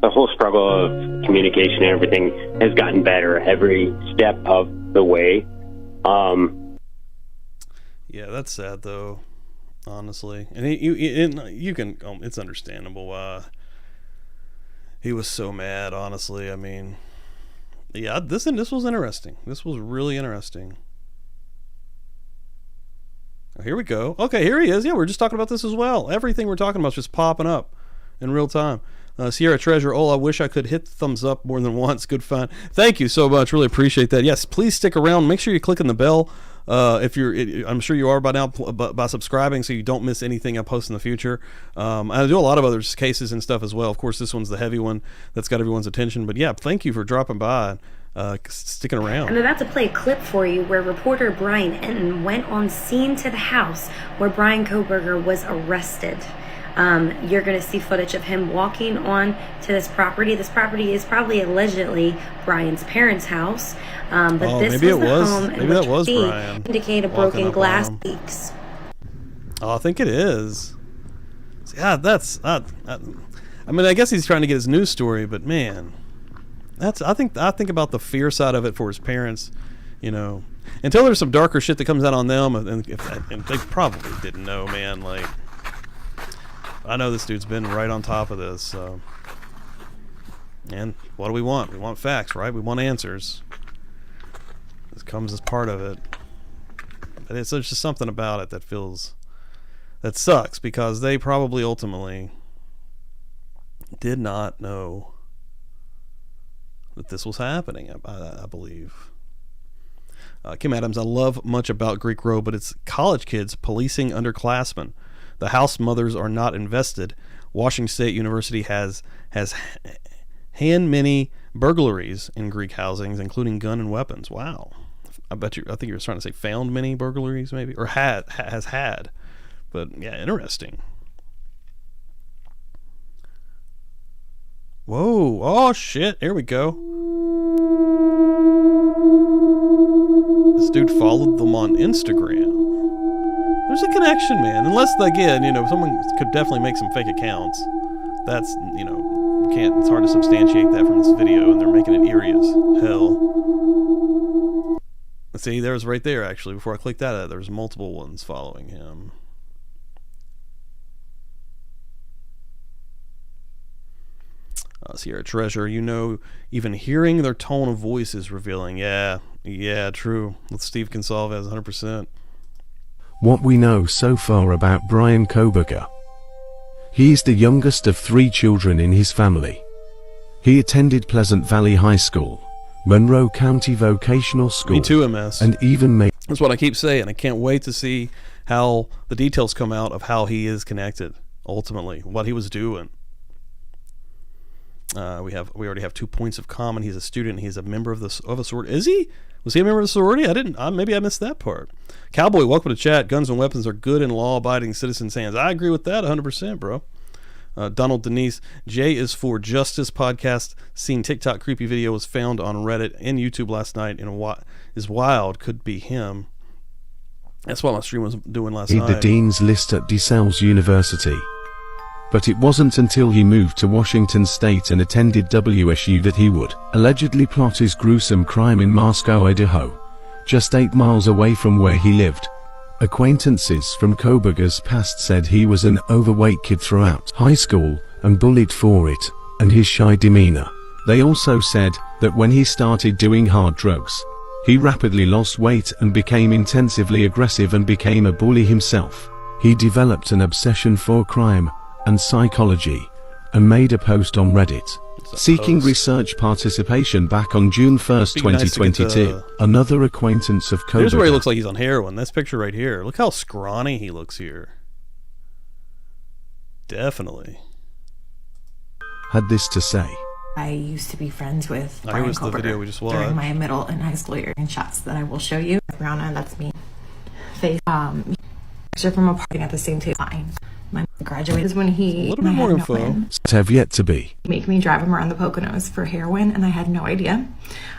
The whole struggle of communication and everything has gotten better every step of the way. Yeah, that's sad though, honestly. And you can, it's understandable why he was so mad. Honestly, I mean, yeah, this was interesting. This was really interesting. Oh, here we go. Okay, here he is. Yeah, we're just talking about this as well. Everything we're talking about is just popping up in real time. Sierra Treasure, I wish I could hit the thumbs up more than once. Good fun. Thank you so much. Really appreciate that. Yes, please stick around. Make sure you're clicking the bell. I'm sure you are by now by subscribing, so you don't miss anything I post in the future. I do a lot of other cases and stuff as well. Of course, this one's the heavy one that's got everyone's attention. But yeah, thank you for dropping by, sticking around. I'm about to play a clip for you where reporter Brian Enton went on scene to the house where Bryan Kohberger was arrested. You're going to see footage of him walking on to this property. This property is probably allegedly Brian's parents' house, but this was the home in which Brian indicate a broken glass leaks. Oh, I think it is. Yeah, that's. I mean, I guess he's trying to get his news story, but man, I think about the fear side of it for his parents. Until there's some darker shit that comes out on them, and they probably didn't know, man. Like, I know this dude's been right on top of this, so. And what do we want? We want facts, right? We want answers. This comes as part of it. But there's just something about it that sucks, because they probably ultimately did not know that this was happening, I believe. Kim Adams, I love much about Greek Road, but it's college kids policing underclassmen. The house mothers are not invested. Washington State University has hand many burglaries in Greek housings, including gun and weapons. Wow. I think you were trying to say found many burglaries, maybe, or has had. But yeah, interesting. Whoa. Oh shit. Here we go. This dude followed them on Instagram. There's a connection, man. Unless, again, someone could definitely make some fake accounts. That's, it's hard to substantiate that from this video, and they're making it eerie as hell. Let's see, there's right there, actually. Before I click that, there's multiple ones following him. Sierra Treasure, even hearing their tone of voice is revealing. Yeah, true. With Steve Consalves, 100%. What we know so far about Bryan Kohberger. He is the youngest of 3 children in his family. He attended Pleasant Valley High School, Monroe County Vocational School. Me too, MS. And even made... That's what I keep saying. I can't wait to see how the details come out of how he is connected, ultimately, what he was doing. We already have 2 points of common. He's a student. He's a member of a sorority. Is he? Was he a member of the sorority? Maybe I missed that part. Cowboy, welcome to chat. Guns and weapons are good in law-abiding citizens' hands. I agree with that 100%, bro. Donald Denise, J is for Justice podcast. Seen TikTok creepy video was found on Reddit and YouTube last night, and what is wild could be him. That's what my stream was doing last night. The dean's list at DeSales University. But it wasn't until he moved to Washington State and attended WSU that he would allegedly plot his gruesome crime in Moscow, Idaho, just 8 miles away from where he lived. Acquaintances from Kohberger's past said he was an overweight kid throughout high school and bullied for it, and his shy demeanor. They also said that when he started doing hard drugs, he rapidly lost weight and became intensively aggressive and became a bully himself. He developed an obsession for crime and psychology and made a post on Reddit seeking research participation back on June 1st, 2022. Another acquaintance of Kohberger. Here's where he looks like he's on heroin. This picture right here. Look how scrawny he looks here. Definitely. Had this to say. I used to be friends with Here Bryan was the video we just watched. during my middle and high school year, and shots that I will show you. Brianna, that's me. Face. Picture from a party at the same time. My graduate is when he. A little bit more info. Have yet to be. Make me drive him around the Poconos for heroin, and I had no idea.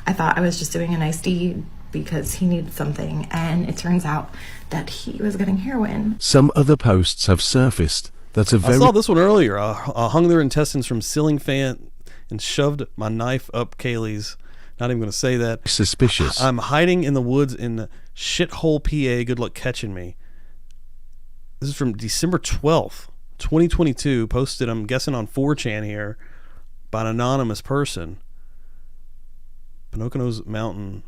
I thought I was just doing a nice deed because he needed something, and it turns out that he was getting heroin. Some other posts have surfaced that are very. I saw this one earlier. I hung their intestines from ceiling fan and shoved my knife up Kaylee's. Not even going to say that. Suspicious. I'm hiding in the woods in shithole PA. Good luck catching me. This is from December 12th, 2022. Posted, I'm guessing, on 4chan here by an anonymous person. Pocono Mountains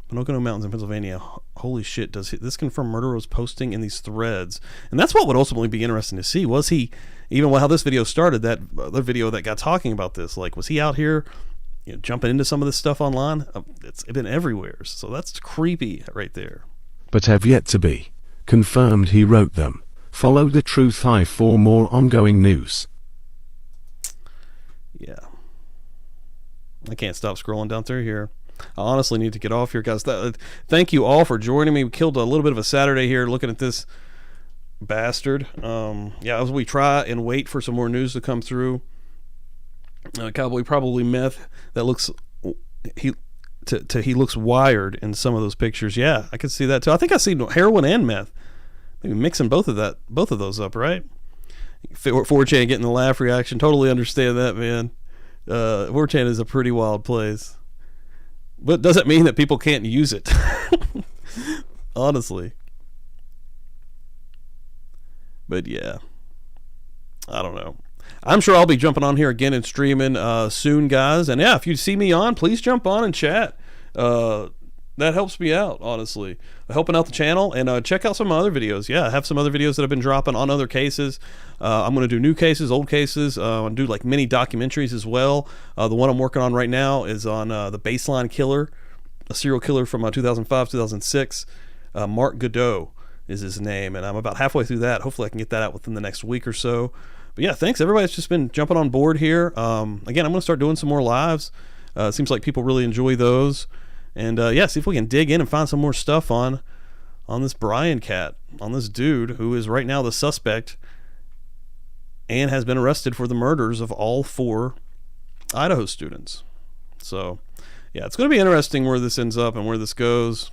in Pennsylvania. Holy shit, does this confirm murderer was posting in these threads? And that's what would ultimately be interesting to see. Was he, even how this video started, that other video that got talking about this, like, was he out here, jumping into some of this stuff online? It's been everywhere. So that's creepy right there. But have yet to be confirmed he wrote them. Follow The Truth Hive for more ongoing news. Yeah. I can't stop scrolling down through here. I honestly need to get off here, guys. Thank you all for joining me. We killed a little bit of a Saturday here looking at this bastard. As we try and wait for some more news to come through. Cowboy probably meth. That looks he looks wired in some of those pictures. Yeah, I can see that too. I think I see heroin and meth. Maybe mixing both of those up, right? 4chan getting the laugh reaction. Totally understand that, man. 4chan is a pretty wild place. But doesn't mean that people can't use it. Honestly. But yeah. I don't know. I'm sure I'll be jumping on here again and streaming soon, guys. And yeah, if you see me on, please jump on and chat. That helps me out, honestly. Helping out the channel. And check out some other videos. Yeah, I have some other videos that I've been dropping on other cases. I'm going to do new cases, old cases. I'm going to do like mini documentaries as well. The one I'm working on right now is on the Baseline Killer, a serial killer from 2005, 2006. Mark Godot is his name. And I'm about halfway through that. Hopefully I can get that out within the next week or so. But yeah, thanks. Everybody's just been jumping on board here. Again, I'm going to start doing some more lives. It seems like people really enjoy those. And see if we can dig in and find some more stuff on this Bryan cat, on this dude who is right now the suspect and has been arrested for the murders of all 4 Idaho students. So, yeah, it's going to be interesting where this ends up and where this goes.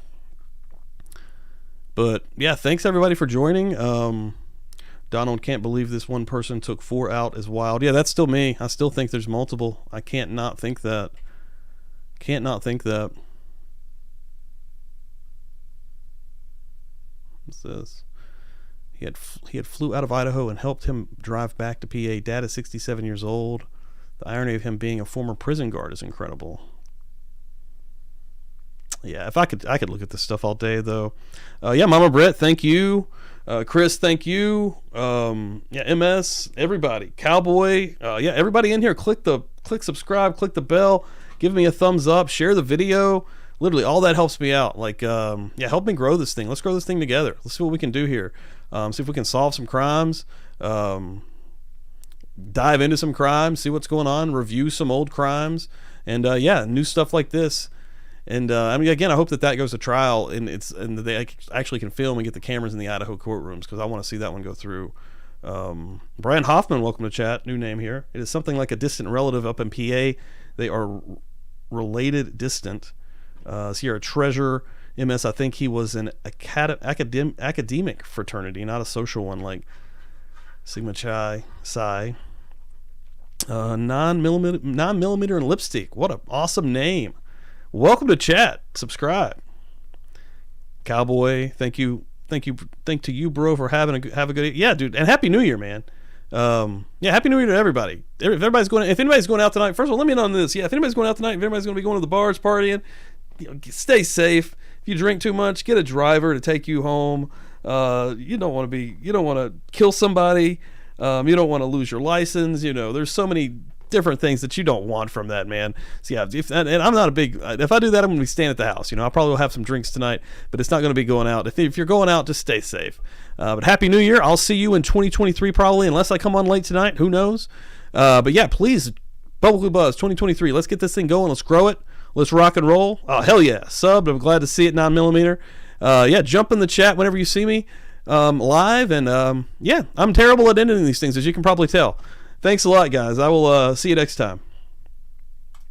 But, yeah, thanks everybody for joining. Donald can't believe this one person took 4 out is wild. Yeah, that's still me. I still think there's multiple. I can't not think that. Can't not think that. It says he had flew out of Idaho and helped him drive back to PA. Dad is 67 years old. The irony of him being a former prison guard is incredible. Yeah, if I could look at this stuff all day though. Mama Brett, thank you. Chris, thank you. MS, everybody, Cowboy, everybody in here. Click subscribe, click the bell, give me a thumbs up, share the video. Literally, all that helps me out. Like, help me grow this thing. Let's grow this thing together. Let's see what we can do here. See if we can solve some crimes. Dive into some crimes. See what's going on. Review some old crimes. And new stuff like this. And again, I hope that goes to trial and they actually can film and get the cameras in the Idaho courtrooms because I want to see that one go through. Brian Hoffman, welcome to chat. New name here. It is something like a distant relative up in PA. They are related, distant. Sierra Treasure, MS. I think he was an academic fraternity, not a social one like Sigma Chi Psi. 9mm and lipstick. What an awesome name. Welcome to chat. Subscribe. Cowboy, thank you, bro, for have a good. Yeah, dude, and Happy New Year, man. Happy New Year to everybody. If anybody's going out tonight, first of all, let me know on this. Yeah, if anybody's going out tonight, if anybody's going to be going to the bars, partying, stay safe. If you drink too much, get a driver to take you home. You don't want to kill somebody. You don't want to lose your license. There's so many different things that you don't want from that, man. So yeah, if I'm not if I do that, I'm going to be staying at the house. I probably will have some drinks tonight, but it's not going to be going out. If you're going out, just stay safe. But Happy New Year. I'll see you in 2023 probably, unless I come on late tonight. Who knows? But yeah, please, Publicly Buzz 2023. Let's get this thing going. Let's grow it. Let's rock and roll. Oh, hell yeah. Subbed. I'm glad to see it 9mm. Jump in the chat whenever you see me live. And I'm terrible at ending these things, as you can probably tell. Thanks a lot, guys. I will see you next time.